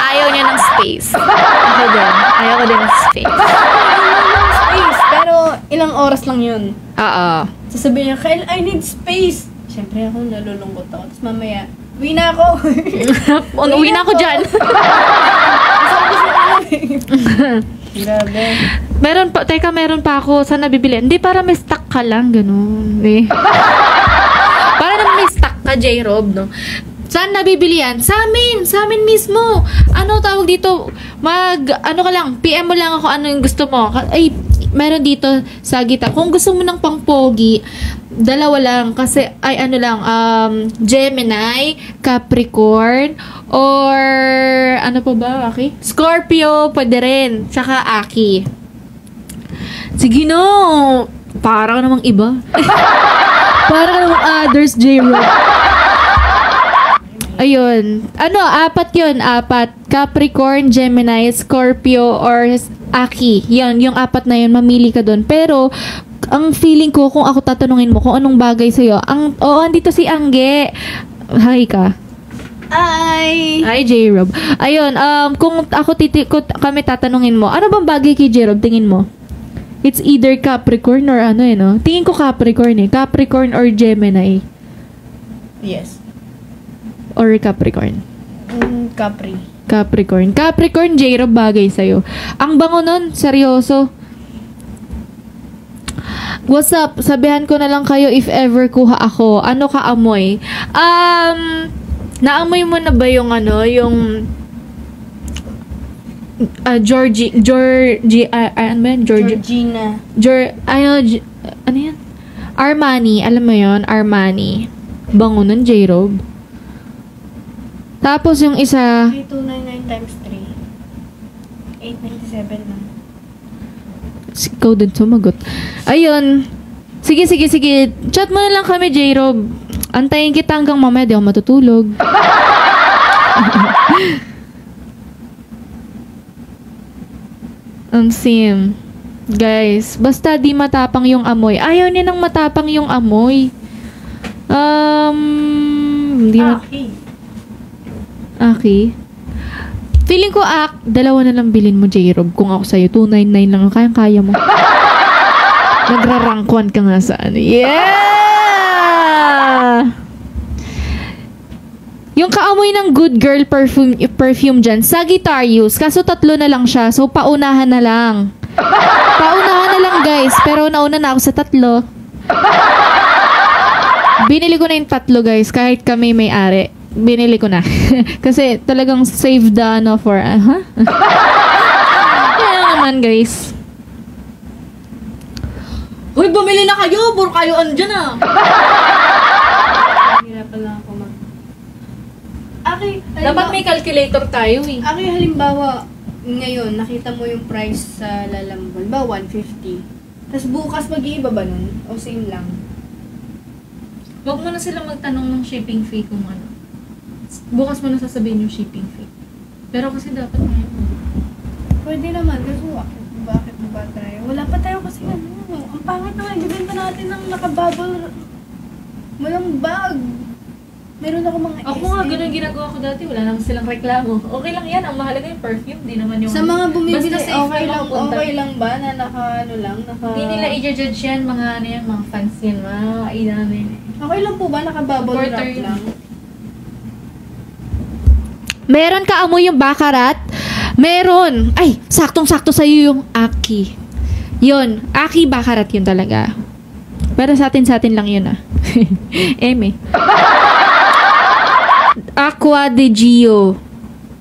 Ayaw niya ng space. Ako din. Ayaw ko din ng space. Pero ilang oras lang yun. Oo. Sasabihin niya, Kyle, I need space. Siyempre ako, nalulungkot ako. Tapos mamaya, uwi na ako. Uwi na ako dyan. Grabe. Meron pa ako. Saan nabibili? Hindi, para may stock ka lang. Ganun. Para naman may stock ka, J-Rob, no? Saan nabibili yan? Sa amin mismo. Ano tawag dito? Ka lang, PM mo lang ako ano yung gusto mo. Ay, meron dito sa Gita. Kung gusto mo ng pangpogi, dalawa lang. Kasi, Gemini, Capricorn, or, ano pa ba, Aki? Scorpio, pwede rin. Tsaka Aki. Sige no. Parang namang iba. Parang namang others, J-Rob. Ayun. Apat yun. Capricorn, Gemini, Scorpio, or Aki. Yan, yung apat na yun. Mamili ka dun. Pero, ang feeling ko, kung ako tatanungin mo kung anong bagay sa'yo, andito si Angge. Hi ka. Hi, J-Rob. Ayun, kung kami tatanungin mo, ano bang bagay kay J-Rob, tingin mo? It's either Capricorn or no? Tingin ko Capricorn Capricorn or Gemini. Yes. Or Capricorn? Capricorn, J-Rob, bagay sa'yo. Ang bango nun, seryoso. What's up? Sabihan ko na lang kayo if ever kuha ako. Ano ka amoy? Naamoy mo na ba yung Georgina. Ano yan? Armani. Alam mo yon, Armani. Bango nun, J-Rob. Tapos yung isa... 299 times 3. 897 lang. Ikaw din sumagot. Ayun. Sige. Chat mo na lang kami, J-Rob. Antayin kita hanggang mamaya. Di ako matutulog. Ang sim. Guys, basta di matapang yung amoy. Ayaw niya nang matapang yung amoy. Hindi Aki. Feeling ko, dalawa na lang bilhin mo, J-Rob. Kung ako sa'yo, 299 lang. Kaya mo. Nagrarangkwan ka nga sa Yeah! Yung kaamoy ng Good Girl perfume dyan, Sagittarius. Kaso 3 na lang siya. So, paunahan na lang. Paunahan na lang, guys. Pero nauna na ako sa 3. Binili ko na yung 3, guys. Kahit kami may-ari. Binili ko na. Kasi talagang save the for, Yan naman, guys. Uy, bumili na kayo! Puro kayo andyan, Hirapan lang ako Aki, Dapat may calculator tayo eh. Aki, halimbawa, ngayon, nakita mo yung price sa Lalambol, ba 150. Tapos bukas mag-iiba ba nun? O same lang? Huwag mo na sila magtanong ng shipping fee kung ano. Bukas mo na sasabihin yung shipping fee. Pero kasi dapat ngayon. Pwede naman, kasi bakit ba tayo? Wala pa tayo kasi ano. Ang pangit naman, ibibenta natin ng nakabubble. Walang bag. Meron ako mga Ako nga, ganun ginagawa ko dati. Wala naman silang reklamo. Okay lang yan. Ang mahalaga yung perfume. Di naman yung... Sa mga bumibili, Basta safe okay ka lang, mapunta. okay lang ba na naka, ano lang, naka... Hindi nila i-judge yan. Mga ano yan, mga fans yan. Mga inamin. Okay lang po ba? Naka-bubble Supporter wrap yun. lang? Meron ka amoy yung bakarat? Meron. Ay, saktong-sakto sa'yo yung Aki. Yun. Aki bakarat yun talaga. Pero sa atin lang yun ah. Eme. Aqua de Gio.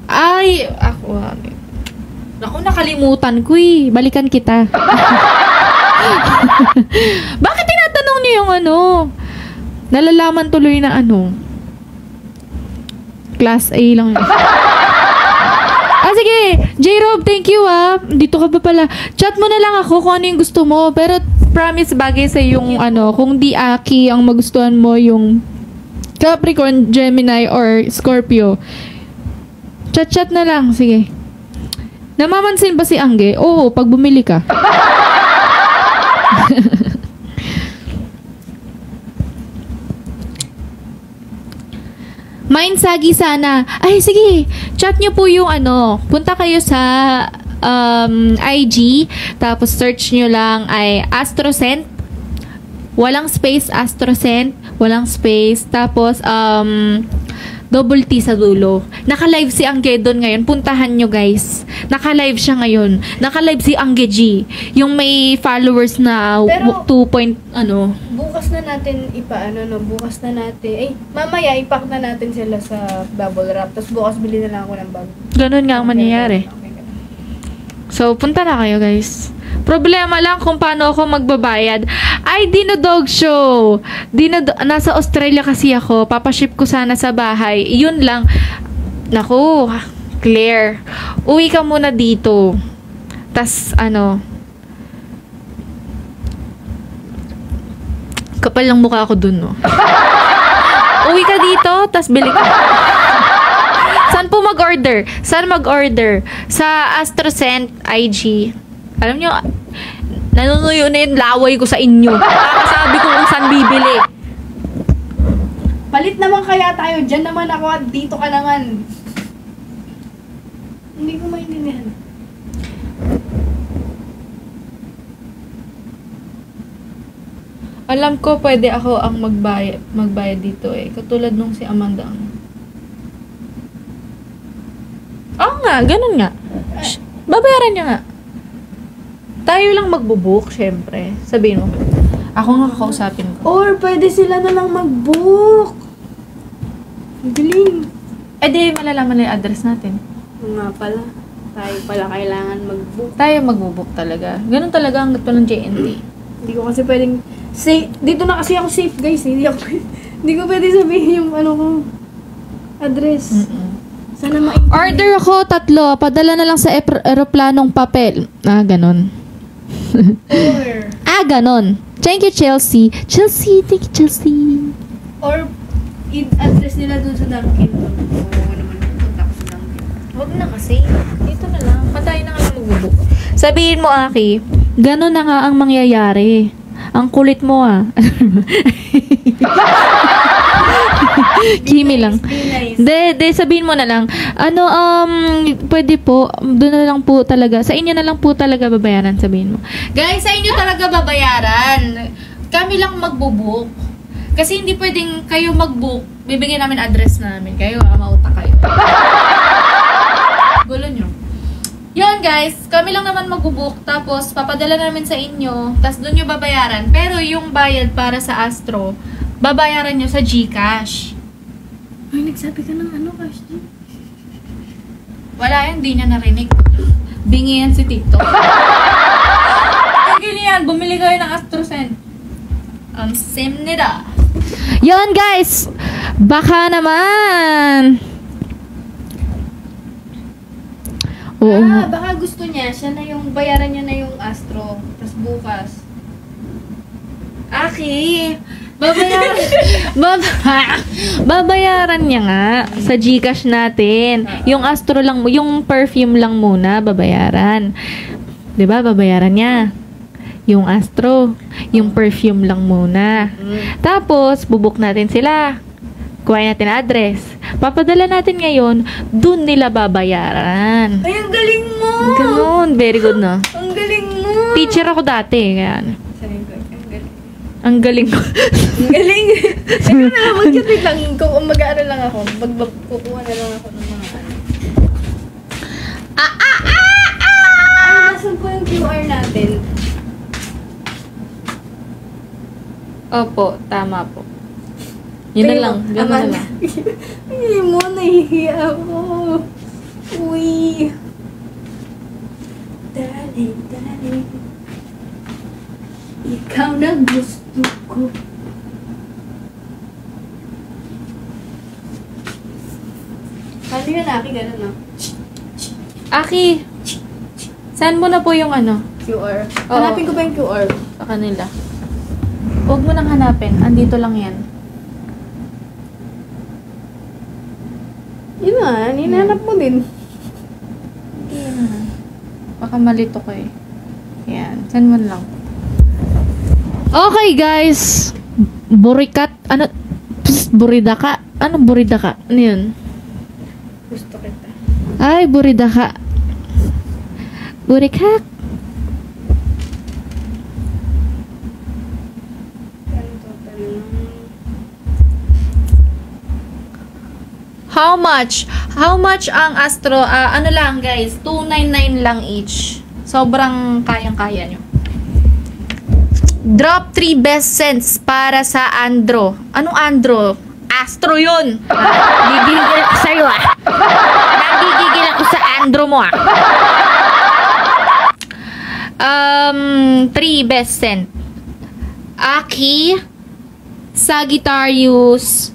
Ay, Aqua. Naku, nakalimutan ko eh. Balikan kita. Bakit tinatanong niyo yung ano? Nalalaman tuloy na ano? Class A lang yun. Sige. J-Rob, thank you ah. Dito ka pa pala. Chat mo na lang ako kung ano yung gusto mo. Pero promise bagay sa yung ano, kung di Aki ang magustuhan mo yung Capricorn, Gemini, or Scorpio. Chat-chat na lang. Sige. Namamansin ba si Angge? Oo, pag bumili ka. Mind Sagi sana. Ay, sige. Chat nyo po yung ano. Punta kayo sa IG. Tapos search nyo lang ay Astrocent. Walang space Astrocent. Walang space. Tapos, double T sa dulo. Naka-live si Angge doon ngayon. Puntahan nyo, guys. Naka-live siya ngayon. Naka-live si Angge G. Yung may followers na Pero, 2 point, ano. bukas na natin bukas na natin, mamaya ipack na natin sila sa bubble wrap. Tapos bukas bili na lang ako ng bag. Ganun nga ang mangyayari. Okay. So, punta na kayo, guys. Problema lang kung paano ako magbabayad. Ay, Dino Dog Show. Nasa Australia kasi ako. Papaship ko sana sa bahay. Yun lang. Naku, Claire. Uwi ka muna dito. Tas, ano, kapal lang mukha ako dun, no? Uwi ka dito, tas bili ka. Saan po mag-order? Saan mag-order? Sa Astrocent IG. Alam nyo, nanunuyo na yung laway ko sa inyo. Nakakasabi ko kung saan bibili. Palit naman kaya tayo. Diyan naman ako at dito ka naman. Hindi ko maintindihan. Alam ko pwede ako ang magbayad dito eh. Katulad nung si Amanda. Oo nga, ganun nga. Babayaran niya nga. Tayo lang magbubook, syempre. Sabihin mo. Ako nga kakausapin ko. Or pwede sila na lang mag-book. Galing. Eh di, malalaman na yung address natin. Oo nga pala. Tayo pala kailangan mag-book. Tayo magbubook talaga. Ganun talaga ang gato ng JNT. Hindi ko kasi pwedeng... dito na kasi ako safe, guys. Hindi ko pwede sabihin yung ano ko. Address. Sana Order ako 3. Padala na lang sa aeroplanong papel. Ganon. Or... Ganon. Thank you, Chelsea. Chelsea, thank you, Chelsea. Or... i-address nila dun sa Dunkin. Oo naman. Punta ko sa Dunkin. Huwag na kasi. Dito na lang. Patay na nga lang magbubook. Sabihin mo, Aki, ganon na nga ang mangyayari. Ang kulit mo, Kimi lang. Be nice. De, sabihin mo na lang, pwede po, doon na lang po talaga, sa inyo na lang po talaga babayaran, sabihin mo. Guys, sa inyo talaga babayaran. Kami lang magbubook. Kasi hindi pwedeng kayo mag-book. Bibigyan namin address namin. Kayo, mauta kayo. Gulo nyo. Yun guys, kami lang naman magbubook. Tapos, papadala namin sa inyo. Tapos, doon nyo babayaran. Pero yung bayad para sa Astro, babayaran nyo sa GCash. Ay, nagsabi ka ng ano, Cash G? Wala yan, di niya narinig. Bingi yan si TikTok. Tigil yan, bumili kayo ng Astrocent. Sim nila. Yon guys, baka naman Oo nga. Baka gusto niya, siya na yung, bayaran niya na yung Astro. Tapos bukas. Aki, babayaran. Babayaran niya nga sa GCash natin. Yung Astro lang, yung perfume lang muna babayaran. 'Di ba? Babayaran niya. Yung Astro, yung perfume lang muna. Tapos bubuk natin sila. Kuhain natin address. Papadala natin ngayon, dun nila babayaran. Ay, ang galing mo! Ganun, very good na. Ang galing mo! Teacher ako dati, kaya ano. Sabi ko, ang galing. Ang galing ko. Ang galing! Ikaw na lang, mag-chat lang. Kung mag-ano lang ako, kukuha na lang ako ng mga ano. Ay, nasan po yung QR natin? Opo, tama po. Yun na lang, yun na lang. Hindi mo, nahihiya ako. Uy. Dali. Ikaw na gusto ko. Paano yun, Aki? Ganun, no? Aki, saan mo na po yung ano? QR. Oo. Hanapin ko ba yung QR? Sa kanila. Huwag mo nang hanapin, andito lang yan. Yun nga, hinahanap mo din. Baka malito ko eh. Yan, send mo lang. Okay guys, burikat, ano, buridaka. Anong buridaka? Ano yun? Gusto kita. Ay, buridaka. Burikak. How much? How much ang Astro? Ano lang guys, 299 lang each. Sobrang kayang-kaya nyo. Drop 3 best scents para sa Andro. Anong Andro? Astro yun. Gigigil ako sa'yo Nagigigil ako sa Andro mo 3 best scent. Aki, Sagittarius,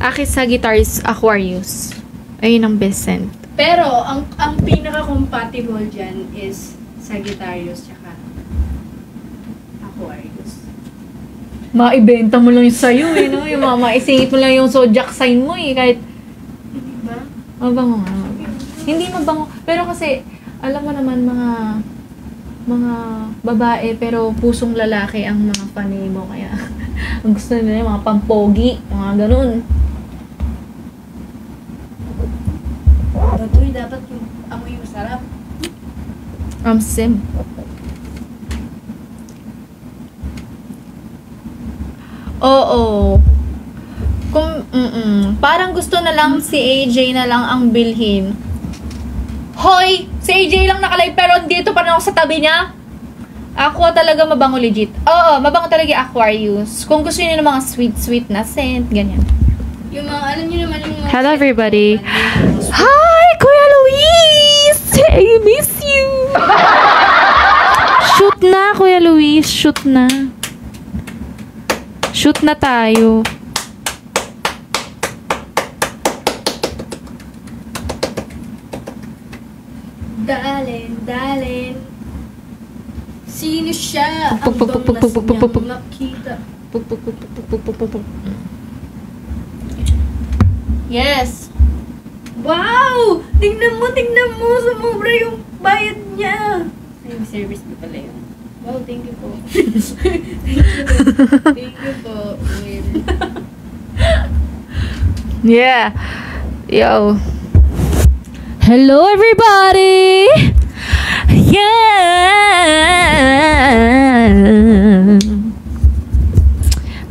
Aki, Sagittarius, Aquarius. Ayun ang best scent. Pero, ang pinaka-compatible dyan is Sagittarius tsaka Aquarius. Maibenta mo lang yung sa'yo no? Yung maisingit mo lang yung zodiac sign mo kahit Hindi ba? mabango nga. Hindi mabango. Pero kasi, alam mo naman mga babae pero pusong lalaki ang mga panay mo. Kaya, ang gusto nila yung mga pampogi, mga ganun. Batoy, dapat yung amoy masarap. Sim. Oo. Parang gusto na lang si AJ na lang ang bilhin. Hoy! Si AJ lang nakalive pero dito pa rin ako sa tabi niya. Aqua talaga mabango legit. Oo, mabango talaga yung Aquarius. Kung gusto niyo ng mga sweet na scent, ganyan. Yung mga, alam niyo naman yung mga... Hello everybody. Hi, Kuya Luis! I miss you! Shoot na, Kuya Luis. Shoot na. Shoot na tayo. Dalin. Sino siya? Puk, puk, puk, puk, puk, puk, puk, puk. Makita. Yes. Wow! Tingnan mo! Sumobra yung bayad niya. Ay, service ko pala yun. Wow, thank you po. Thank you po. Yeah. Yo. Hello everybody. Yeah.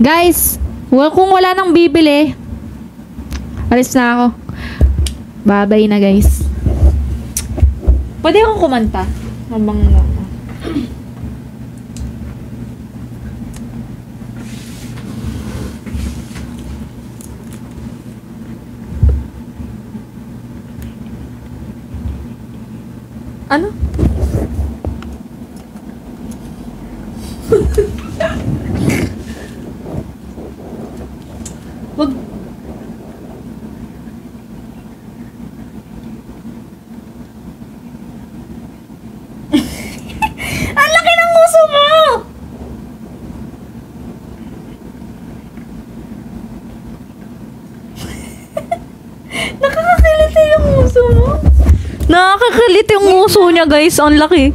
Guys, kung wala nang bibili, alis na ako. Bye-bye na guys. Pwede akong kumanta. Habang ano? Wag. uso mo? Nakakalit yung uso niya, guys. Ang laki.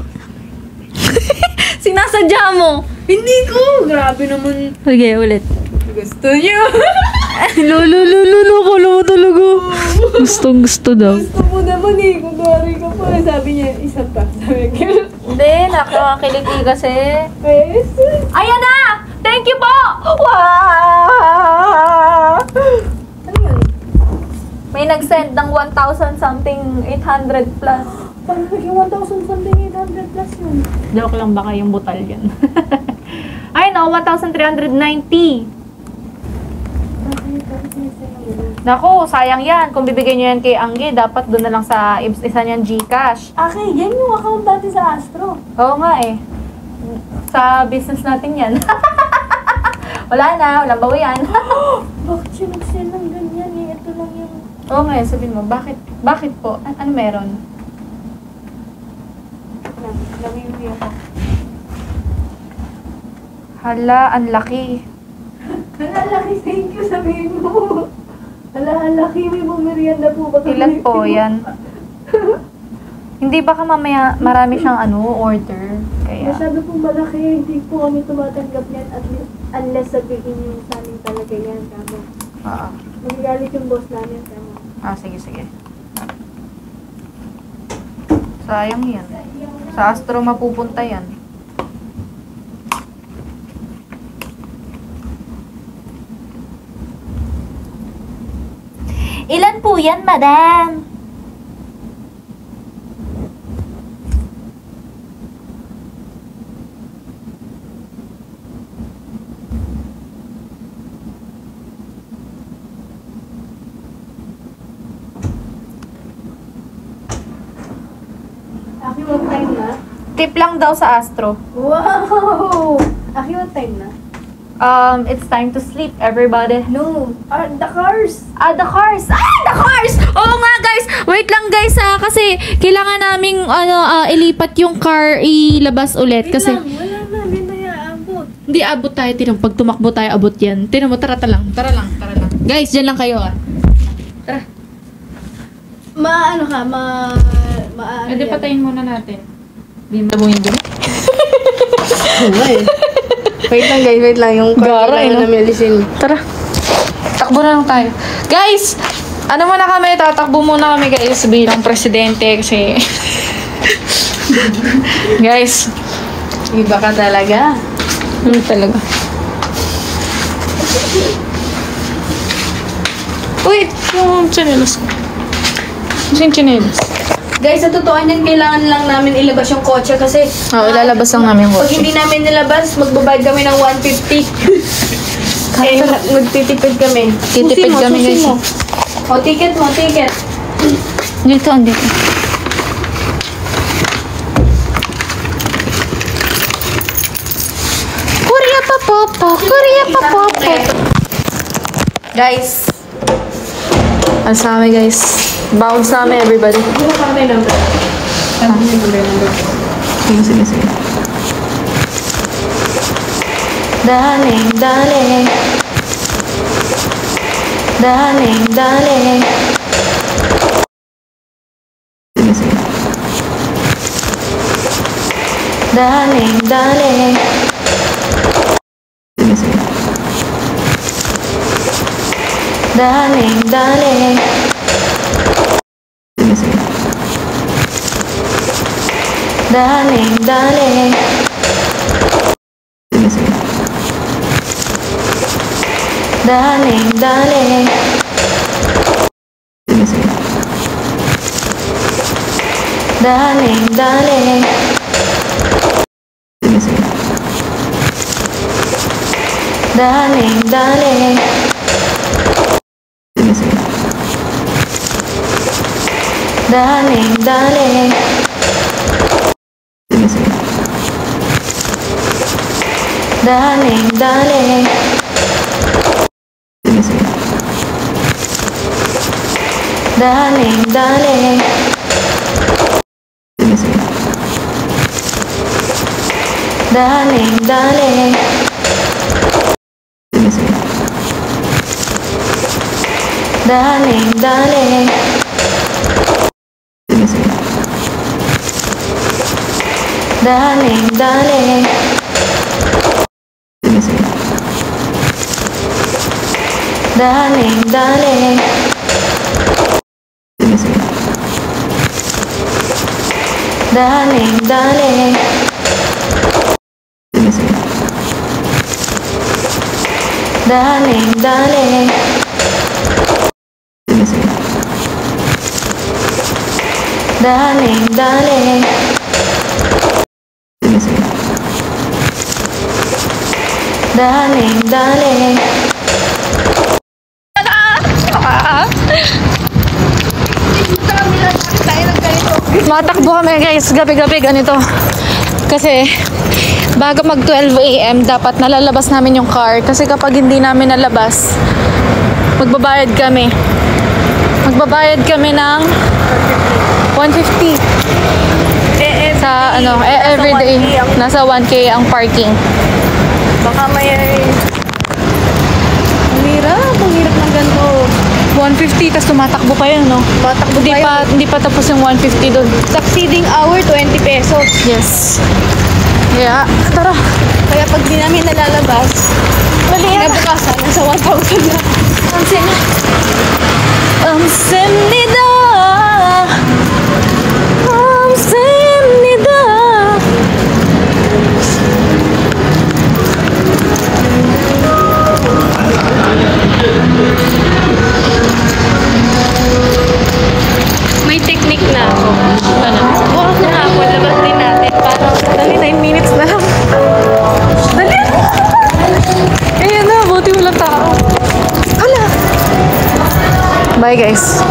Sinasadya mo. Hindi ko. Grabe naman. Sige, ulit. Gusto niyo. Lulu, kala mo talaga. Gusto daw. Gusto mo naman eh. Kunwari ka pa. Sabi niya, isa pa. Sabi ko. Hindi, nakakakiliti kasi. Yes. Ayan na! Thank you po! Wow! Ano yun? May nag-send ng 1,000 something 800 plus. Paano naging 1,000 something 800 plus yun? Joke lang, baka yung butal yan. Ay no, 1,390. Naku, sayang yan. Kung bibigyan nyo yan kay Angge, dapat doon na lang sa isa niyang Gcash. Okay, yan yung account dati sa Astro. Oo nga eh. Sa business natin yan. Wala na, walang bawi yan. Bakit siya nag-send ng ganyan eh? Ito lang yung... Oo nga, sabihin mo, bakit po? Ano meron? Nawiwi ako. Hala, ang laki. Hala, laki, thank you, sabihin mo. Hala, laki, may merienda po ba? Ilan po yan? Hindi baka mamaya marami siyang order. Kaya, Masyado po malaki, hindi po kami tumatanggap niyan at unless sabihin niyo sa amin talaga yan, kamo. Magagalit yung boss namin, kamo. sige. Sayang yan. Sa Astro mapupunta yan. Ilan po yan, madam? Aki, what time na? Tip lang daw sa Astro. Wow! Aki, what time na? It's time to sleep, everybody. No, the cars! The cars! The cars! Oo nga, guys! Wait lang, guys, kasi kailangan naming, ilipat yung car, ilabas ulit. Kasi, Wala na, hindi na iaabot. hindi abot tayo, pag tumakbo tayo, abot yan. Tinan mo, tara lang. Guys, dyan lang kayo, Tara. Ano ka, Pwede patayin muna natin. Hindi mo tabuhin dun. Wait lang, yung car Gara, na namin alisin. Tara. Takbo na lang tayo. Guys! Ano muna kami? Tatakbo muna kami, guys, bilang presidente kasi... Guys. Iba ka talaga. Talaga. Wait! Yung chinelas ko. Yung chinelas. Guys, sa totoo niyan, kailangan lang namin ilabas yung kotse kasi... Ilalabas lang namin yung Pag kotse. hindi namin nilabas, magbabayad kami ng 150. Magtitipid kami. Titipid kami, guys. O, ticket mo. Dito. Korea pa popo. Guys. Asame, guys. Bounce namin, everybody. Ano pa kami number? Number. Sige. Darling. Sige. Darling. Sige. Darling. Sige. Darling. Sige. Darling. Sige. Darling. Sige. Darling. Sige. Darling. Sige. Darling. Sige. Darling. Sige. Darling. Sige. Darling. Darling, darling. Sige, sige. Darling, darling. Sige, sige. Darling, darling. Sige, sige. Darling, darling. Sige, sige. Darling, darling. Sige, sige. Darling, darling. Matakbo kami guys, gabi-gabi ganito. Kasi bago mag 12 AM dapat nalalabas namin yung car. Kasi kapag hindi namin nalabas, magbabayad kami. Magbabayad kami ng 150. Sa ano, everyday. Nasa 1K ang parking. Baka may... Ang hirap ng ganito. 150, tapos tumatakbo pa yun, no? Matakbo kayo. Hindi pa tapos yung 150 doon. Succeeding hour, 20 pesos. Yes. Yeah. Tara. Kaya pag di namin nalalabas, kinabukasan, nasa 1,000 na. Amsenida. Amsenida. May technique na ako. Ano? Bukas na ako, labas din natin. Parang, Dali, 9 minutes na lang. Dali! Ayan na, buti walang tao. Hala! Bye guys.